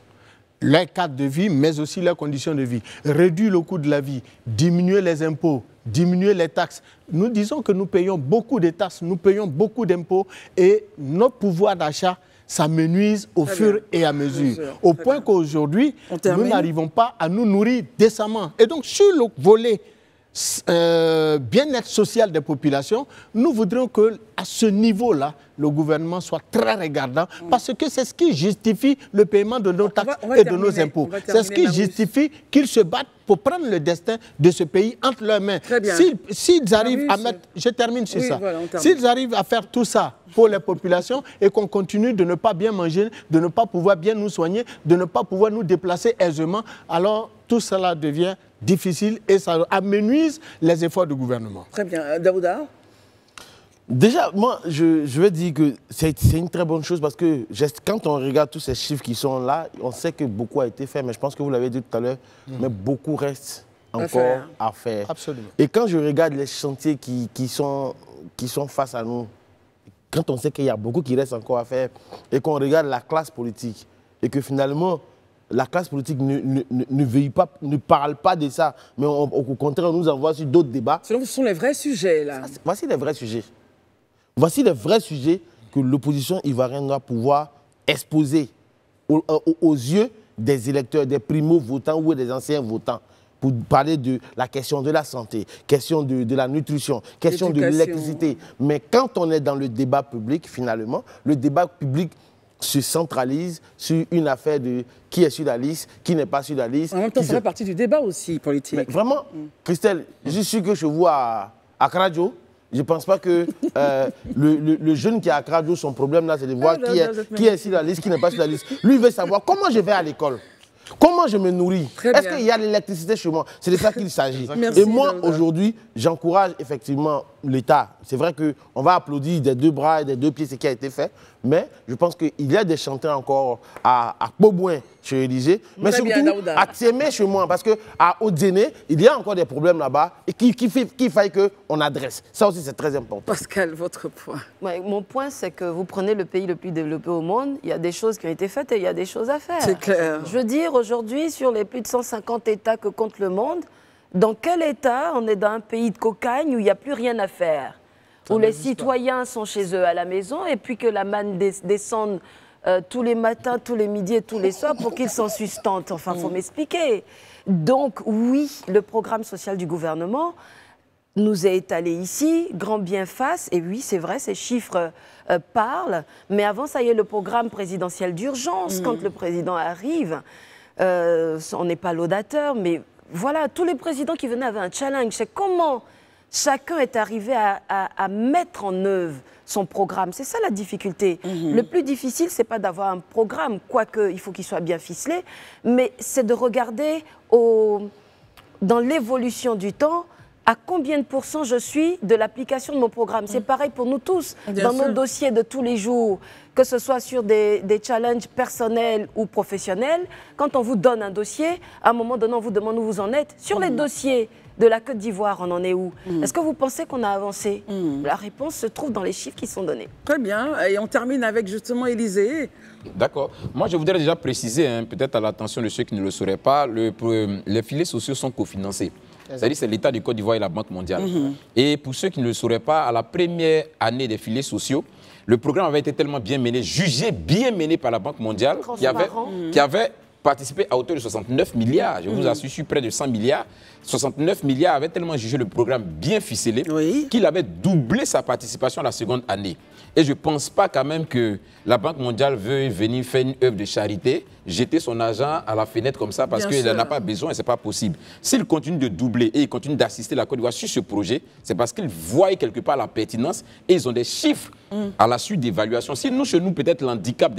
Leur cadre de vie, mais aussi leurs conditions de vie. Réduire le coût de la vie, diminuer les impôts, diminuer les taxes. Nous disons que nous payons beaucoup de taxes, nous payons beaucoup d'impôts et notre pouvoir d'achat s'amenuise au fur et à mesure. Au point qu'aujourd'hui, nous n'arrivons pas à nous nourrir décemment. Et donc, sur le volet bien-être social des populations, nous voudrions qu'à ce niveau-là, le gouvernement soit très regardant parce que c'est ce qui justifie le paiement de nos taxes et de nos impôts. C'est ce qui justifie qu'ils se battent pour prendre le destin de ce pays entre leurs mains. S'ils arrivent à mettre... Je termine sur ça. Voilà, s'ils arrivent à faire tout ça pour les populations et qu'on continue de ne pas bien manger, de ne pas pouvoir bien nous soigner, de ne pas pouvoir nous déplacer aisément, alors tout cela devient difficile et ça amenuise les efforts du gouvernement. Très bien. Daouda? Déjà, moi, je vais dire que c'est une très bonne chose parce que quand on regarde tous ces chiffres qui sont là, on sait que beaucoup a été fait, mais je pense que vous l'avez dit tout à l'heure, mais beaucoup reste encore à faire. Absolument. Et quand je regarde les chantiers qui sont face à nous, quand on sait qu'il y a beaucoup qui reste encore à faire et qu'on regarde la classe politique et que finalement, la classe politique ne veille pas, ne parle pas de ça, mais au contraire, on nous envoie sur d'autres débats. Ce sont les vrais sujets, là. Voici les vrais sujets. Voici les vrais sujets que l'opposition ivoirienne doit pouvoir exposer aux yeux des électeurs, des primo-votants ou des anciens votants, pour parler de la question de la santé, question de la nutrition, question de l'électricité. Mais quand on est dans le débat public, finalement, le débat public se centralise sur une affaire de qui est sur la liste, qui n'est pas sur la liste. En même temps, ça fait partie du débat aussi politique. Mais vraiment, Christelle, je suis que je vois à Kradjo. Je ne pense pas que le jeune qui est à Kradjo, son problème là, c'est de voir qui est sur la liste, qui n'est pas sur la liste. Lui, il veut savoir comment je vais à l'école. Comment je me nourris? Est-ce qu'il y a l'électricité chez moi? C'est de ça qu'il s'agit. Et moi, aujourd'hui, j'encourage effectivement l'État. C'est vrai qu'on va applaudir des 2 bras et des 2 pieds ce qui a été fait, mais je pense qu'il y a des chantiers encore à Beauboin, chez Élysée, mais surtout à Tiémé chez moi, parce qu'à Haute-Zéné, il y a encore des problèmes là-bas et qu'il faille qu'on adresse. Ça aussi, c'est très important. Pascal, votre point? Ouais, mon point, c'est que vous prenez le pays le plus développé au monde, il y a des choses qui ont été faites et il y a des choses à faire. C'est clair. Je veux dire, aujourd'hui, sur les plus de 150 États que compte le monde, dans quel État on est dans un pays de cocagne où il n'y a plus rien à faire, où les citoyens sont chez eux à la maison et puis que la manne descende tous les matins, tous les midis et tous les soirs pour qu'ils s'en sustentent. Enfin, il faut m'expliquer. Donc, oui, le programme social du gouvernement nous est étalé ici, grand bien face, et oui, c'est vrai, ces chiffres parlent, mais avant, ça y est, le programme présidentiel d'urgence, quand le président arrive, on n'est pas laudateur, mais voilà, tous les présidents qui venaient avaient un challenge, c'est comment chacun est arrivé à mettre en œuvre son programme. C'est ça la difficulté. Le plus difficile, c'est pas d'avoir un programme, quoique il faut qu'il soit bien ficelé, mais c'est de regarder dans l'évolution du temps à combien de pourcents je suis de l'application de mon programme. C'est pareil pour nous tous, dans nos dossiers de tous les jours, que ce soit sur des challenges personnels ou professionnels. Quand on vous donne un dossier, à un moment donné, on vous demande où vous en êtes. Sur les dossiers de la Côte d'Ivoire, on en est où? Est-ce que vous pensez qu'on a avancé? La réponse se trouve dans les chiffres qui sont donnés. Très bien. Et on termine avec justement Élysée. D'accord. Moi, je voudrais déjà préciser, peut-être à l'attention de ceux qui ne le sauraient pas, les filets sociaux sont cofinancés. C'est-à-dire c'est l'État de Côte d'Ivoire et la Banque mondiale. Et pour ceux qui ne le sauraient pas, à la première année des filets sociaux, le programme avait été tellement bien mené, jugé bien mené par la Banque mondiale, qui avait participé à hauteur de 69 milliards. Je vous assure, je suis près de 100 milliards. 69 milliards avaient tellement jugé le programme bien ficelé qu'il avait doublé sa participation la seconde année. Et je ne pense pas quand même que la Banque mondiale veut venir faire une œuvre de charité, jeter son argent à la fenêtre comme ça parce qu'il n'en a pas besoin et ce n'est pas possible. S'il continue de doubler et il continue d'assister la Côte d'Ivoire sur ce projet, c'est parce qu'ils voient quelque part la pertinence et ils ont des chiffres à la suite d'évaluation. Si nous, chez nous, peut-être l'handicap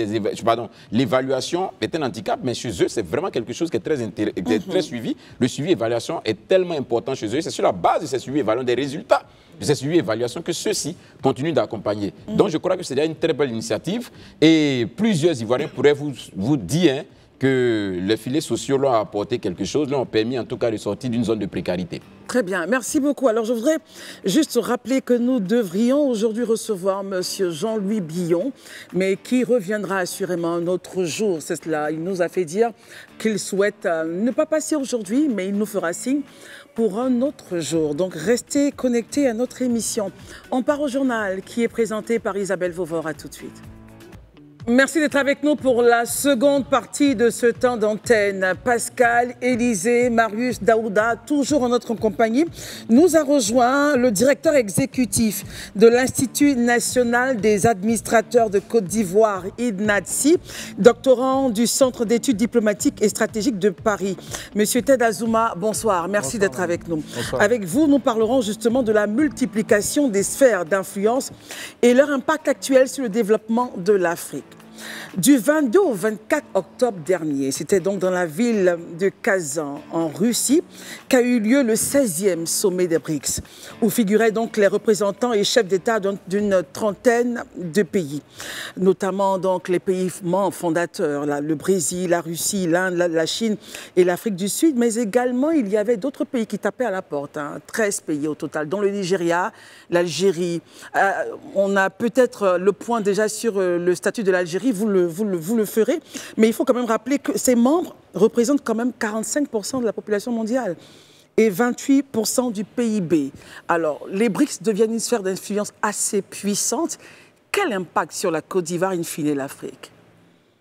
l'évaluation est un handicap, mais chez eux, c'est vraiment quelque chose qui est très suivi. Le suivi et évaluation est tellement important chez eux. C'est sur la base de ces suivis et évaluations, des résultats de ces suivis et évaluations que ceux-ci continuent d'accompagner. Donc je crois que c'est déjà une très belle initiative et plusieurs Ivoiriens pourraient vous dire que les filets sociaux leur ont apporté quelque chose, leur ont permis en tout cas de sortir d'une zone de précarité. Très bien, merci beaucoup. Alors je voudrais juste rappeler que nous devrions aujourd'hui recevoir M. Jean-Louis Billon, mais qui reviendra assurément un autre jour. C'est cela, il nous a fait dire qu'il souhaite ne pas passer aujourd'hui, mais il nous fera signe pour un autre jour. Donc restez connectés à notre émission. On part au journal qui est présenté par Isabelle Vauvor. À tout de suite. Merci d'être avec nous pour la seconde partie de ce temps d'antenne. Pascal, Élysée, Marius, Daouda, toujours en notre compagnie, nous a rejoint le directeur exécutif de l'Institut national des administrateurs de Côte d'Ivoire, INADSI, doctorant du Centre d'études diplomatiques et stratégiques de Paris. Monsieur Ted Azouma, bonsoir. Merci d'être avec nous. Bonsoir. Avec vous, nous parlerons justement de la multiplication des sphères d'influence et leur impact actuel sur le développement de l'Afrique. Du 22 au 24 octobre dernier, c'était donc dans la ville de Kazan, en Russie, qu'a eu lieu le 16e sommet des BRICS, où figuraient donc les représentants et chefs d'État d'une trentaine de pays, notamment donc les pays membres fondateurs, le Brésil, la Russie, l'Inde, la Chine et l'Afrique du Sud, mais également il y avait d'autres pays qui tapaient à la porte, 13 pays au total, dont le Nigeria, l'Algérie. On a peut-être le point déjà sur le statut de l'Algérie, vous le ferez, mais il faut quand même rappeler que ces membres représentent quand même 45% de la population mondiale et 28% du PIB. Alors, les BRICS deviennent une sphère d'influence assez puissante. Quel impact sur la Côte d'Ivoire, in fine, l'Afrique?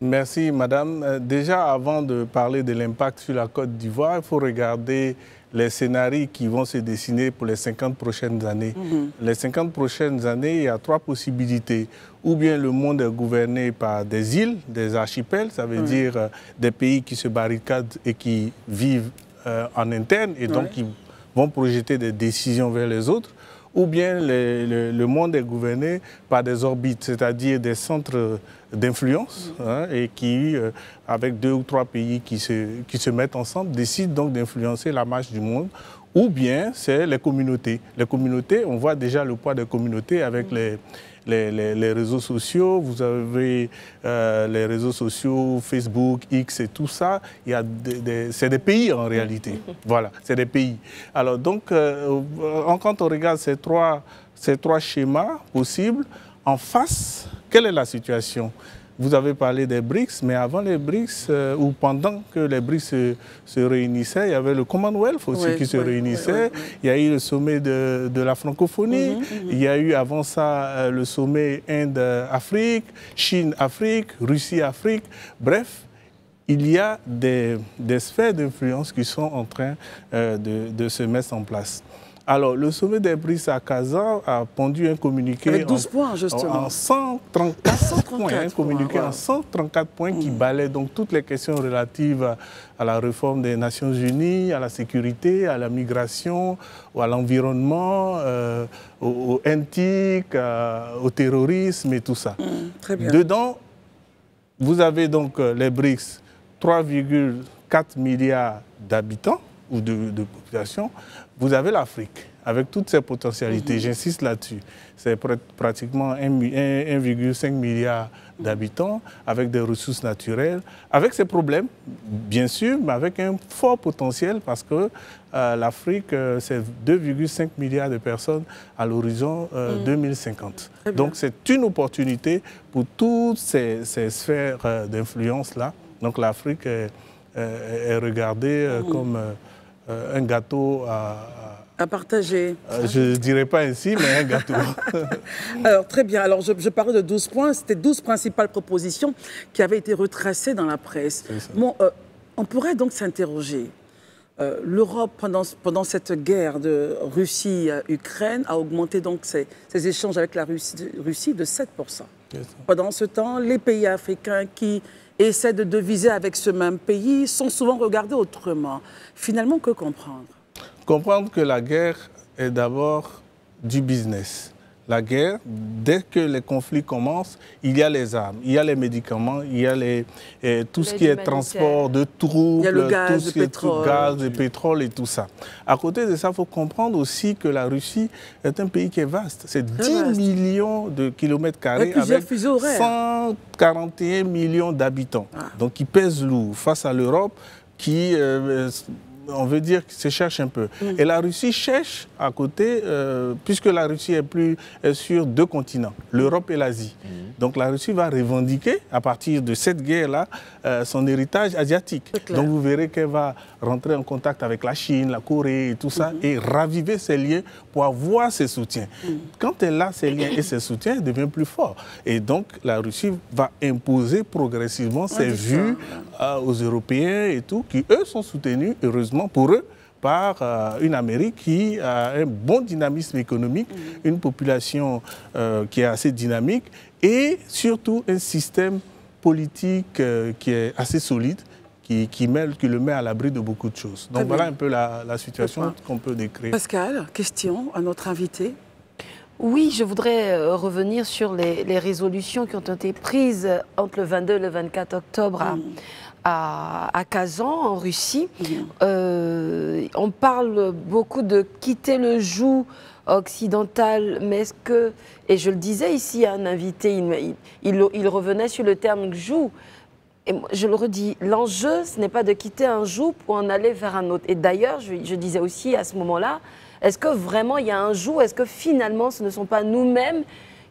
Merci, madame. Déjà, avant de parler de l'impact sur la Côte d'Ivoire, il faut regarder les scénarios qui vont se dessiner pour les 50 prochaines années. Les 50 prochaines années, il y a 3 possibilités. Ou bien le monde est gouverné par des îles, des archipels, ça veut dire des pays qui se barricadent et qui vivent en interne et donc qui vont projeter des décisions vers les autres. ou bien le monde est gouverné par des orbites, c'est-à-dire des centres d'influence, et qui, avec 2 ou 3 pays qui se mettent ensemble, décident donc d'influencer la marche du monde. Ou bien c'est les communautés. Les communautés, on voit déjà le poids des communautés avec les réseaux sociaux. Vous avez les réseaux sociaux, Facebook, X et tout ça. C'est des pays en réalité. Voilà, c'est des pays. Alors donc, quand on regarde ces trois schémas possibles, en face, quelle est la situation ? Vous avez parlé des BRICS, mais avant les BRICS, ou pendant que les BRICS se réunissaient, il y avait le Commonwealth aussi qui se réunissait. Il y a eu le sommet de la francophonie. Il y a eu avant ça le sommet Inde-Afrique, Chine-Afrique, Russie-Afrique. Bref, il y a des sphères d'influence qui sont en train de se mettre en place. Alors, le sommet des BRICS à Kazan a pondu un communiqué avec 12 points, justement. En 134 points, un communiqué en 134 points qui balaie donc toutes les questions relatives à la réforme des Nations Unies, à la sécurité, à la migration, à l'environnement, au NTIC, au terrorisme et tout ça. Très bien. Dedans, vous avez donc les BRICS, 3,4 milliards d'habitants ou de population. Vous avez l'Afrique, avec toutes ses potentialités, j'insiste là-dessus. C'est pratiquement 1,5 milliard d'habitants, avec des ressources naturelles, avec ses problèmes, bien sûr, mais avec un fort potentiel, parce que l'Afrique, c'est 2,5 milliards de personnes à l'horizon 2050. Donc c'est une opportunité pour toutes ces sphères d'influence-là. Donc l'Afrique est regardée comme un gâteau à partager. Je ne dirais pas ainsi, mais un gâteau. Alors, très bien. Alors, je parlais de 12 points. C'était 12 principales propositions qui avaient été retracées dans la presse. Bon, on pourrait donc s'interroger. L'Europe, pendant cette guerre de Russie-Ukraine, a augmenté donc ses échanges avec la Russie de 7%. Pendant ce temps, les pays africains qui essaient de deviser avec ce même pays sont souvent regardés autrement. Finalement, que comprendre ? Comprendre que la guerre est d'abord du business. La guerre, dès que les conflits commencent, il y a les armes, il y a les médicaments, il y a tout ce qui est transport de troupes, il y a le gaz, tout ce qui est gaz, le pétrole et tout ça. À côté de ça, il faut comprendre aussi que la Russie est un pays qui est vaste. C'est 10 millions de kilomètres carrés avec 141 millions d'habitants. Donc, qui pèse lourd face à l'Europe qui... on veut dire qu'il se cherche un peu. Et la Russie cherche à côté, puisque la Russie est sur 2 continents, l'Europe et l'Asie. Donc la Russie va revendiquer, à partir de cette guerre-là, son héritage asiatique. Donc vous verrez qu'elle va rentrer en contact avec la Chine, la Corée et tout ça, et raviver ses liens pour avoir ses soutiens. Quand elle a ses liens et ses soutiens, elle devient plus fort. Et donc la Russie va imposer progressivement ses vues aux Européens et tout, qui eux sont soutenus, heureusement pour eux, par une Amérique qui a un bon dynamisme économique, une population qui est assez dynamique et surtout un système politique qui est assez solide, qui le met à l'abri de beaucoup de choses. Donc voilà un peu la situation qu'on peut décrire. Pascal, question à notre invité. Oui, je voudrais revenir sur les résolutions qui ont été prises entre le 22 et le 24 octobre à Kazan, en Russie. On parle beaucoup de quitter le joug occidental, mais est-ce que, et je le disais ici à un invité, il revenait sur le terme joug, et je le redis, l'enjeu, ce n'est pas de quitter un joug pour en aller vers un autre. Et d'ailleurs, je disais aussi à ce moment-là, est-ce que vraiment il y a un joug, est-ce que finalement ce ne sont pas nous-mêmes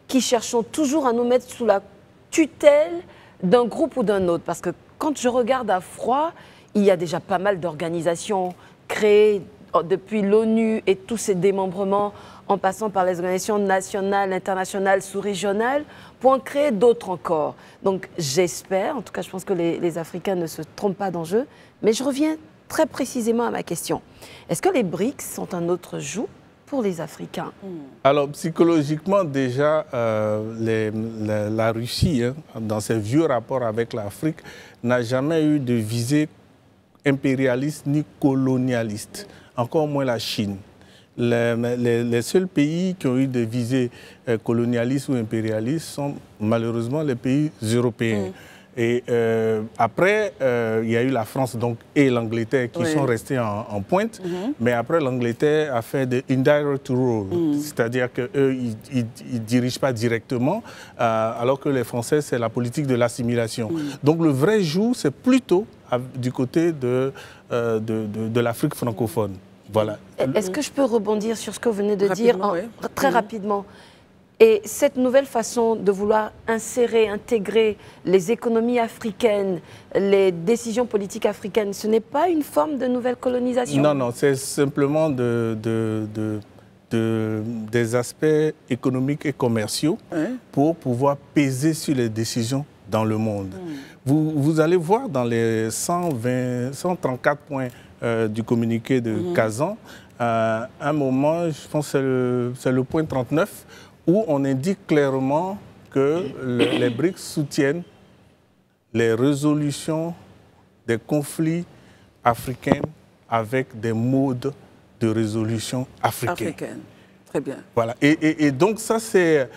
qui cherchons toujours à nous mettre sous la tutelle d'un groupe ou d'un autre? Parce que quand je regarde à froid, il y a déjà pas mal d'organisations créées depuis l'ONU et tous ces démembrements, en passant par les organisations nationales, internationales, sous-régionales, pour en créer d'autres encore. Donc j'espère, en tout cas je pense que les Africains ne se trompent pas d'enjeu, mais je reviens très précisément à ma question. Est-ce que les BRICS sont un autre joug pour les Africains? Alors psychologiquement déjà, la Russie, dans ses vieux rapports avec l'Afrique, n'a jamais eu de visée impérialiste ni colonialiste, encore moins la Chine. les seuls pays qui ont eu des visées colonialistes ou impérialistes sont malheureusement les pays européens. Et après, il y a eu la France donc, et l'Angleterre qui sont restés en pointe. Mais après, l'Angleterre a fait de indirect rule, c'est-à-dire qu'eux, ils ne dirigent pas directement, alors que les Français, c'est la politique de l'assimilation. Donc le vrai joug, c'est plutôt du côté de l'Afrique francophone. Voilà. Est-ce que je peux rebondir sur ce que vous venez de dire très rapidement? Et cette nouvelle façon de vouloir insérer, intégrer les économies africaines, les décisions politiques africaines, ce n'est pas une forme de nouvelle colonisation? Non, non, c'est simplement des aspects économiques et commerciaux pour pouvoir peser sur les décisions dans le monde. Vous allez voir dans les 134 points du communiqué de Kazan, à un moment, je pense que c'est le point 39, où on indique clairement que les BRICS soutiennent les résolutions des conflits africains avec des modes de résolution africains. Très bien. Voilà. Et donc ça, c'est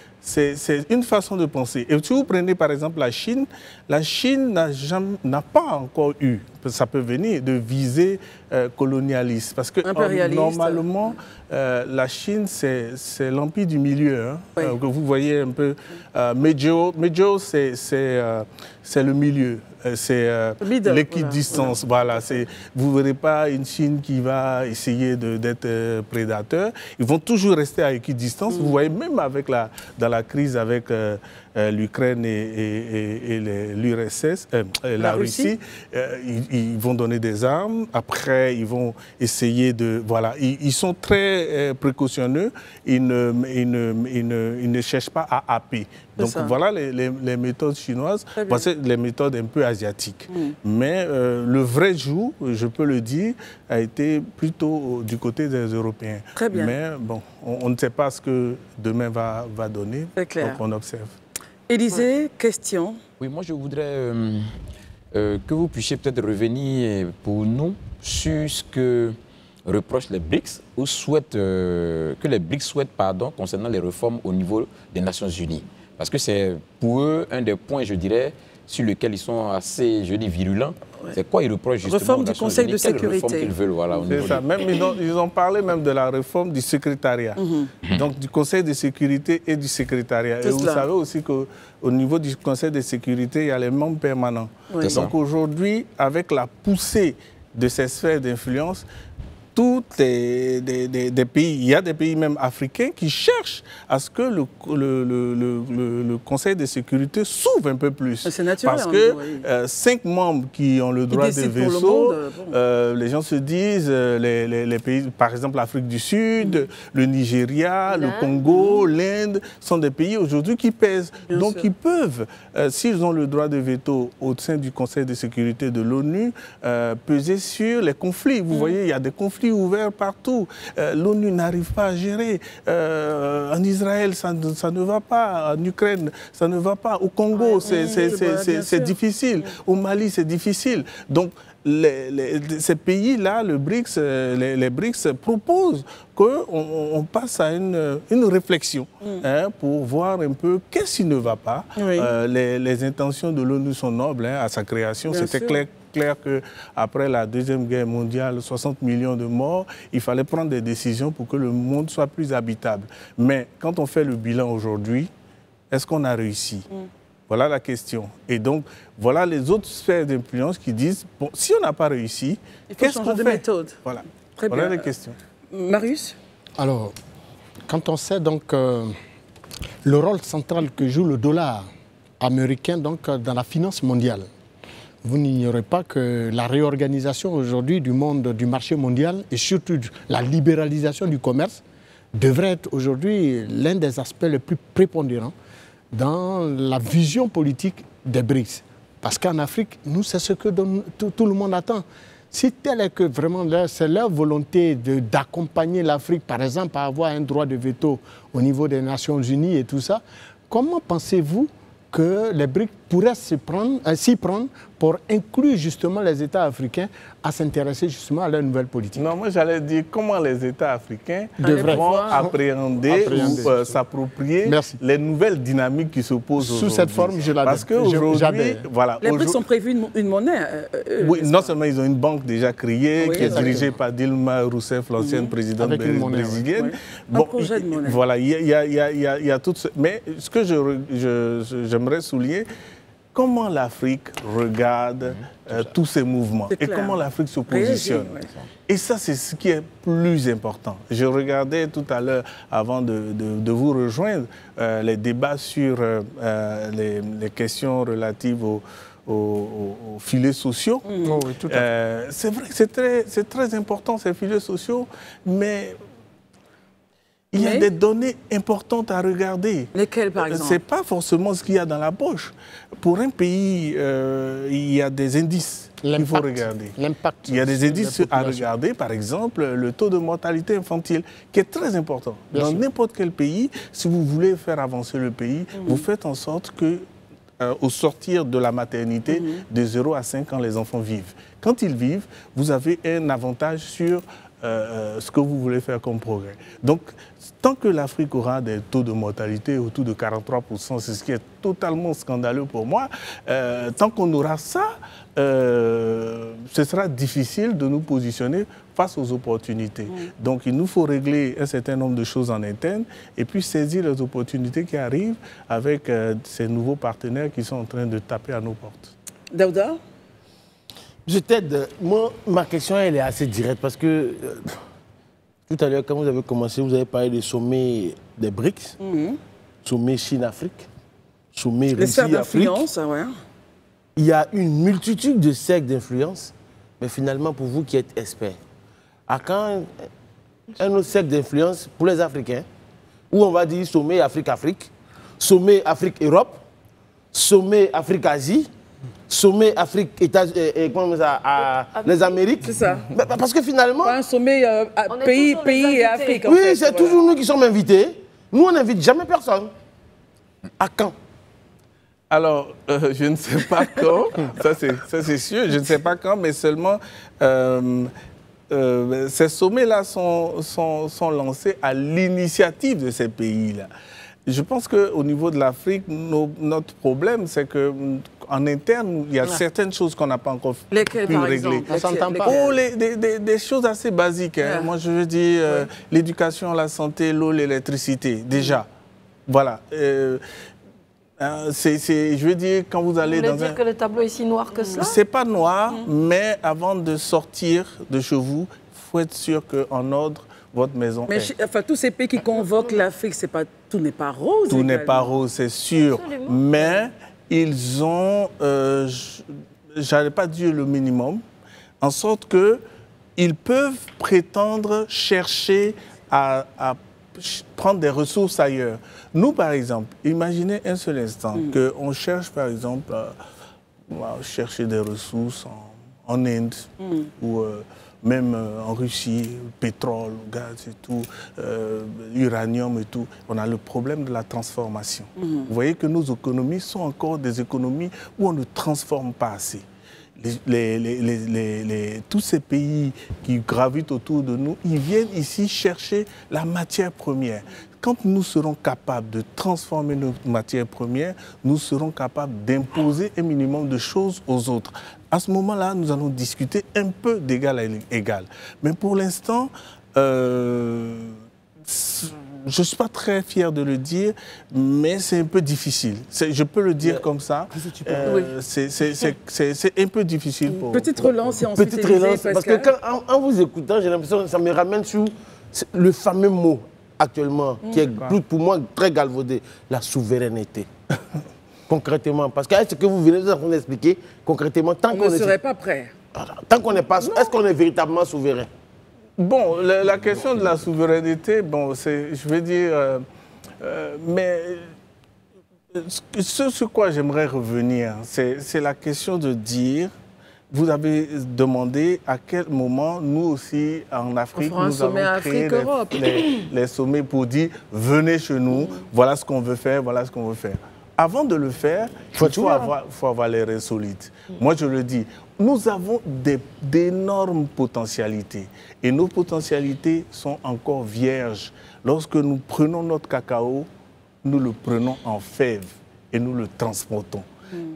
une façon de penser. Et si vous prenez par exemple la Chine n'a pas encore eu, ça peut venir, de visée colonialiste. Parce que normalement, la Chine, c'est l'empire du milieu, hein, que vous voyez un peu. Meizhou, c'est le milieu. C'est l'équidistance. Voilà. Vous ne verrez pas une Chine qui va essayer d'être prédateur. Ils vont toujours rester à équidistance. Vous voyez, même dans la crise avec l'Ukraine et l'URSS, la Russie, ils vont donner des armes. Après, ils vont essayer de... Voilà. Ils sont très précautionneux. Ils ne cherchent pas à happer. Donc voilà les méthodes chinoises, c'est les méthodes un peu asiatiques. Mais le vrai joug, je peux le dire, a été plutôt du côté des Européens. Très bien. Mais bon, on ne sait pas ce que demain va donner, donc on observe. Élisée, question. Oui, moi je voudrais que vous puissiez peut-être revenir pour nous sur ce que reprochent les BRICS ou que les BRICS souhaitent concernant les réformes au niveau des Nations Unies. Parce que c'est pour eux un des points, je dirais, sur lesquels ils sont assez, je dis, virulents. C'est quoi ils reprochent justement réforme du Conseil de sécurité qu'ils veulent, voilà, au niveau ça. Même, ils ont parlé même de la réforme du secrétariat. Donc du Conseil de sécurité et du secrétariat. Et vous savez aussi qu'au niveau du Conseil de sécurité, il y a les membres permanents. Donc aujourd'hui, avec la poussée de ces sphères d'influence, tous des pays, il y a des pays même africains qui cherchent à ce que le Conseil de sécurité s'ouvre un peu plus. C'est naturel. Parce que 5 membres qui ont le droit de veto, les gens se disent, les pays, par exemple l'Afrique du Sud, le Nigeria, le Congo, l'Inde, sont des pays aujourd'hui qui pèsent. Donc ils peuvent, s'ils ont le droit de veto au sein du Conseil de sécurité de l'ONU, peser sur les conflits. Vous voyez, il y a des conflits ouverts partout. L'ONU n'arrive pas à gérer. En Israël, ça ne va pas. En Ukraine, ça ne va pas. Au Congo, c'est difficile. Au Mali, c'est difficile. Donc, ces pays-là, les BRICS proposent qu'on passe à une réflexion pour voir un peu qu'est-ce qui ne va pas. Les intentions de l'ONU sont nobles à sa création. C'était clair qu'après la Deuxième Guerre mondiale, 60 millions de morts, il fallait prendre des décisions pour que le monde soit plus habitable. Mais quand on fait le bilan aujourd'hui, est-ce qu'on a réussi? Voilà la question. Et donc, voilà les autres sphères d'influence qui disent, bon, si on n'a pas réussi, qu'est-ce qu'on fait? Méthode. Voilà. Très voilà bien. les questions. Marius? Alors, quand on sait donc le rôle central que joue le dollar américain donc, dans la finance mondiale, vous n'ignorez pas que la réorganisation aujourd'hui du monde du marché mondial et surtout la libéralisation du commerce devrait être aujourd'hui l'un des aspects les plus prépondérants dans la vision politique des BRICS. Parce qu'en Afrique, nous, c'est ce que tout le monde attend. Si tel est que vraiment c'est leur volonté d'accompagner l'Afrique, par exemple, à avoir un droit de veto au niveau des Nations Unies et tout ça, comment pensez-vous que les BRICS pourrait s'y prendre pour inclure justement les États africains à s'intéresser justement à leur nouvelle politique. Non, moi j'allais dire comment les États africains devront appréhender ou s'approprier les nouvelles dynamiques qui s'opposent aujourd'hui. Sous cette forme, je l'adhère. Parce qu'aujourd'hui, voilà. Les BRICS ont prévu une monnaie. Oui, non seulement ils ont une banque déjà créée, qui est dirigée par Dilma Rousseff, l'ancienne présidente brésilienne. Un projet de monnaie. Voilà, il y a tout ce... Mais ce que j'aimerais souligner, comment l'Afrique regarde tous ces mouvements et comment l'Afrique se positionne. Et ça, c'est ce qui est plus important. Je regardais tout à l'heure, avant de vous rejoindre, les débats sur les questions relatives aux filets sociaux. Oui, tout à fait. C'est vrai que c'est très important, ces filets sociaux, mais... Il y a des données importantes à regarder. Lesquelles, par exemple? Ce n'est pas forcément ce qu'il y a dans la poche. Pour un pays, il y a des indices qu'il faut regarder. L'impact. Il y a des indices à regarder, par exemple, le taux de mortalité infantile, qui est très important. Dans n'importe quel pays, si vous voulez faire avancer le pays, vous faites en sorte que, au sortir de la maternité, de 0 à 5 ans, les enfants vivent. Quand ils vivent, vous avez un avantage sur ce que vous voulez faire comme progrès. Donc, tant que l'Afrique aura des taux de mortalité autour de 43%, c'est ce qui est totalement scandaleux pour moi, tant qu'on aura ça, ce sera difficile de nous positionner face aux opportunités. Donc, il nous faut régler un certain nombre de choses en interne et puis saisir les opportunités qui arrivent avec ces nouveaux partenaires qui sont en train de taper à nos portes. Daouda? Je t'aide. Moi, ma question, elle est assez directe parce que tout à l'heure, quand vous avez commencé, vous avez parlé du sommet des BRICS, sommet Chine-Afrique, sommet Russie-Afrique. Il y a une multitude de cercles d'influence, mais finalement, pour vous qui êtes experts, à quand un autre cercle d'influence pour les Africains, où on va dire sommet Afrique-Afrique, sommet Afrique-Europe, sommet Afrique-Asie, sommet Afrique, les Amériques. C'est ça. Parce que finalement... Pas un sommet pays et Afrique. Oui, c'est toujours nous qui sommes invités. Nous, on n'invite jamais personne. À quand? Alors, je ne sais pas quand, ça c'est sûr, je ne sais pas quand, mais seulement ces sommets-là sont lancés à l'initiative de ces pays-là. Je pense qu'au niveau de l'Afrique, notre problème, c'est qu'en interne, il y a certaines choses qu'on n'a pas encore pu régler. Des choses assez basiques. Hein. Moi, je veux dire, l'éducation, la santé, l'eau, l'électricité, déjà. Voilà. Je veux dire, quand vous allez dans dire que le tableau est si noir que cela? C'est pas noir, mais avant de sortir de chez vous, il faut être sûr qu'en ordre, votre maison est. Enfin, tous ces pays qui convoquent l'Afrique, tout n'est pas rose. Tout n'est pas rose, c'est sûr. Absolument. Mais ils ont, j'allais pas dire le minimum, en sorte qu'ils peuvent prétendre chercher à prendre des ressources ailleurs. Nous, par exemple, imaginez un seul instant qu'on cherche, par exemple, à chercher des ressources en Inde ou même en Russie, pétrole, gaz et tout, uranium et tout. On a le problème de la transformation. Vous voyez que nos économies sont encore des économies où on ne transforme pas assez. Tous ces pays qui gravitent autour de nous, ils viennent ici chercher la matière première. Quand nous serons capables de transformer nos matières premières, nous serons capables d'imposer un minimum de choses aux autres. À ce moment-là, nous allons discuter un peu d'égal à égal. Mais pour l'instant, je ne suis pas très fier de le dire, mais c'est un peu difficile. Je peux le dire comme ça. C'est un peu difficile pour... Petite relance et ensuite... Petite relance, parce que en vous écoutant, j'ai l'impression que ça me ramène sur le fameux mot actuellement, qui est pour moi très galvaudé, la souveraineté. Concrètement, parce que ce que vous venez de expliquer, concrètement, tant qu'on ne serait pas prêt. Tant qu'on n'est pas... Est-ce qu'on est véritablement souverain? Bon, la question de la souveraineté, bon, je veux dire, mais ce sur quoi j'aimerais revenir, c'est la question de dire, vous avez demandé à quel moment nous aussi en Afrique, nous allons créer les sommets pour dire, venez chez nous, voilà ce qu'on veut faire, voilà ce qu'on veut faire. avant de le faire, il faut avoir les reins solides. Moi, je le dis, nous avons d'énormes potentialités. Et nos potentialités sont encore vierges. Lorsque nous prenons notre cacao, nous le prenons en fève et nous le transportons.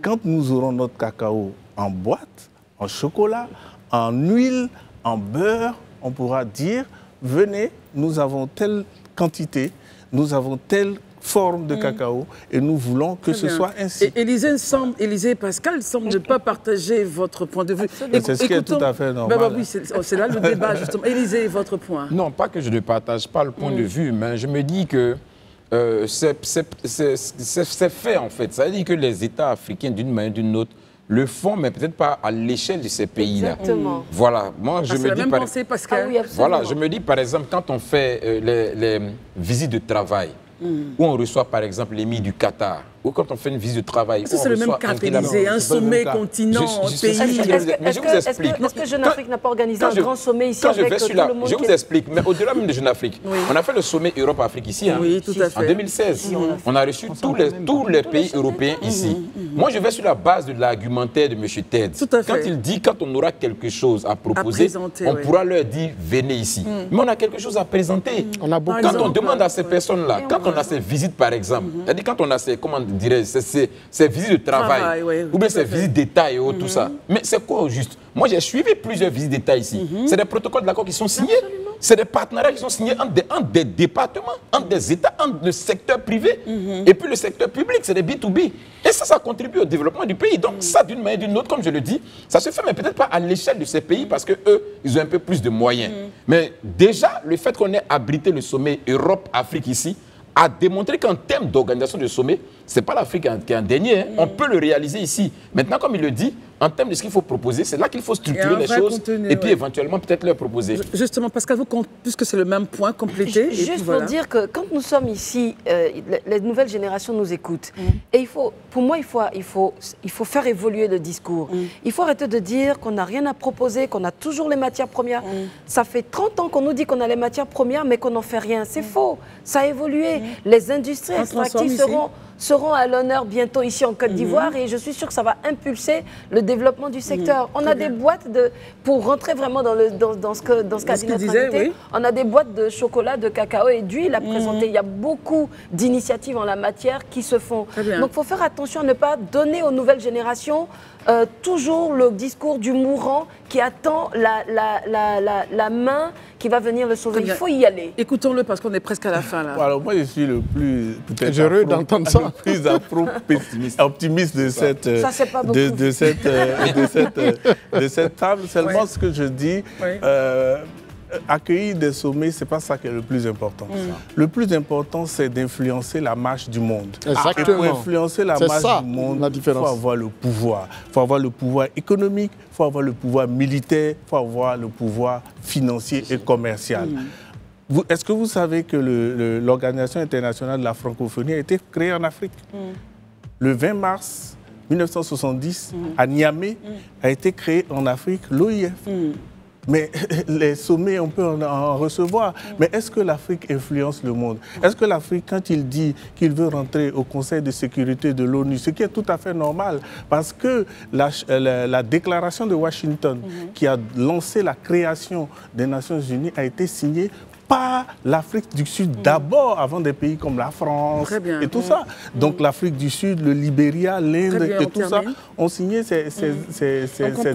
Quand nous aurons notre cacao en boîte, en chocolat, en huile, en beurre, on pourra dire, venez, nous avons telle quantité, nous avons telle forme de cacao et nous voulons que ce soit ainsi. Élisée et Pascal semblent ne pas partager votre point de vue. C'est ce qui est tout à fait normal. Oui, c'est là le débat justement. Élisée, votre point. Non, pas que je ne partage pas le point de vue, mais je me dis que c'est fait en fait. Ça veut dire que les États africains, d'une manière ou d'une autre, le font, mais peut-être pas à l'échelle de ces pays-là. Exactement. Voilà. Moi, je me dis même pensée, Pascal. Ah oui, voilà, je me dis par exemple, quand on fait les visites de travail, où on reçoit par exemple l'émir du Qatar, ou quand on fait une visite de travail, c'est le même cas, Élisée, un sommet continent, pays. Est-ce que Jeune Afrique n'a pas organisé un grand sommet ici avec tout le monde? Je vous explique, mais au-delà même de Jeune Afrique, on a fait le sommet Europe-Afrique ici, oui, tout à fait. en 2016. On a reçu tous les pays européens ici. Moi, je vais sur la base de l'argumentaire de M. Ted. Quand il dit, quand on aura quelque chose à proposer, on pourra leur dire, venez ici. Mais on a quelque chose à présenter. Quand on demande à ces personnes-là, quand on a ces visites par exemple, c'est-à-dire quand on a ces, comment dirais, ces visites de travail, ou bien ces visites d'État et autres, tout ça. Mais c'est quoi au juste? Moi, j'ai suivi plusieurs visites d'État ici. C'est des protocoles d'accord qui sont signés. C'est des partenariats qui sont signés entre des départements, entre des États, entre le secteur privé et puis le secteur public. C'est des B2B. Et ça contribue au développement du pays. Donc ça, d'une manière ou d'une autre, comme je le dis, ça se fait, mais peut-être pas à l'échelle de ces pays parce qu'eux, ils ont un peu plus de moyens. Mais déjà, le fait qu'on ait abrité le sommet Europe-Afrique ici, a démontré qu'en termes d'organisation de sommet, ce n'est pas l'Afrique qui est en dernier. On peut le réaliser ici. Maintenant, comme il le dit, en termes de ce qu'il faut proposer, c'est là qu'il faut structurer les choses et puis éventuellement peut-être leur proposer. Justement, Pascal, puisque c'est le même point, compléter. Juste pour dire que quand nous sommes ici, les nouvelles générations nous écoutent. Et pour moi, il faut faire évoluer le discours. Il faut arrêter de dire qu'on n'a rien à proposer, qu'on a toujours les matières premières. Ça fait 30 ans qu'on nous dit qu'on a les matières premières, mais qu'on n'en fait rien. C'est faux. Ça a évolué. Les industries extractives seront à l'honneur bientôt ici en Côte d'Ivoire et je suis sûre que ça va impulser le développement du secteur. On a des boîtes pour rentrer vraiment dans ce qu'a dit notre invité, on a des boîtes de chocolat, de cacao et d'huile à présenter. Il y a beaucoup d'initiatives en la matière qui se font. Donc il faut faire attention à ne pas donner aux nouvelles générations toujours le discours du mourant qui attend la main qui va venir le sauver. Il faut y aller. Écoutons-le parce qu'on est presque à la fin là. Alors moi je suis le plus heureux d'entendre ça. Le plus optimiste de cette table. Seulement ce que je dis, accueillir des sommets, ce n'est pas ça qui est le plus important. Le plus important, c'est d'influencer la marche du monde. Exactement. Et pour influencer la marche du monde, il faut avoir le pouvoir. Il faut avoir le pouvoir économique, il faut avoir le pouvoir militaire, il faut avoir le pouvoir financier et commercial. Est-ce que vous savez que l'Organisation internationale de la francophonie a été créée en Afrique? Le 20 mars 1970, à Niamey, a été créé en Afrique l'OIF. Mais les sommets, on peut en recevoir. Mais est-ce que l'Afrique influence le monde? Est-ce que l'Afrique, quand il dit qu'il veut rentrer au Conseil de sécurité de l'ONU, ce qui est tout à fait normal, parce que la déclaration de Washington qui a lancé la création des Nations Unies a été signée par l'Afrique du Sud d'abord, avant des pays comme la France et tout ça. Donc l'Afrique du Sud, le Libéria, l'Inde et tout ça ont signé ces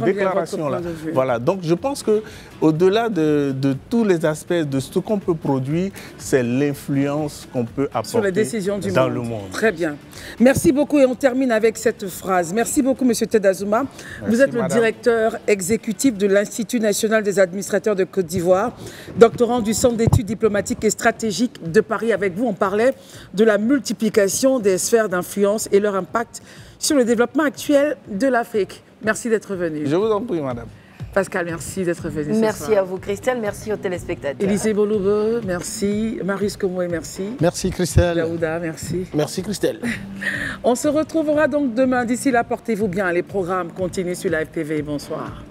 déclarations-là. Voilà. Donc je pense qu'au-delà de tous les aspects de ce qu'on peut produire, c'est l'influence qu'on peut apporter sur les décisions dans le monde. Très bien. Merci beaucoup et on termine avec cette phrase. Merci beaucoup, M. Ted Azuma. Vous êtes le directeur exécutif de l'Institut national des administrateurs de Côte d'Ivoire, doctorant du Centre d'études diplomatiques et stratégiques de Paris. Avec vous, on parlait de la multiplication des sphères d'influence et leur impact sur le développement actuel de l'Afrique. Merci d'être venu. Je vous en prie, madame. Pascal, merci d'être venu. Merci à vous, Christelle. Merci aux téléspectateurs. Élisée Boloube, merci. Marius Komoué, merci. Merci, Christelle. Yaouda, merci. Merci, Christelle. On se retrouvera donc demain. D'ici là, portez-vous bien. Les programmes continuent sur la FTV. Bonsoir.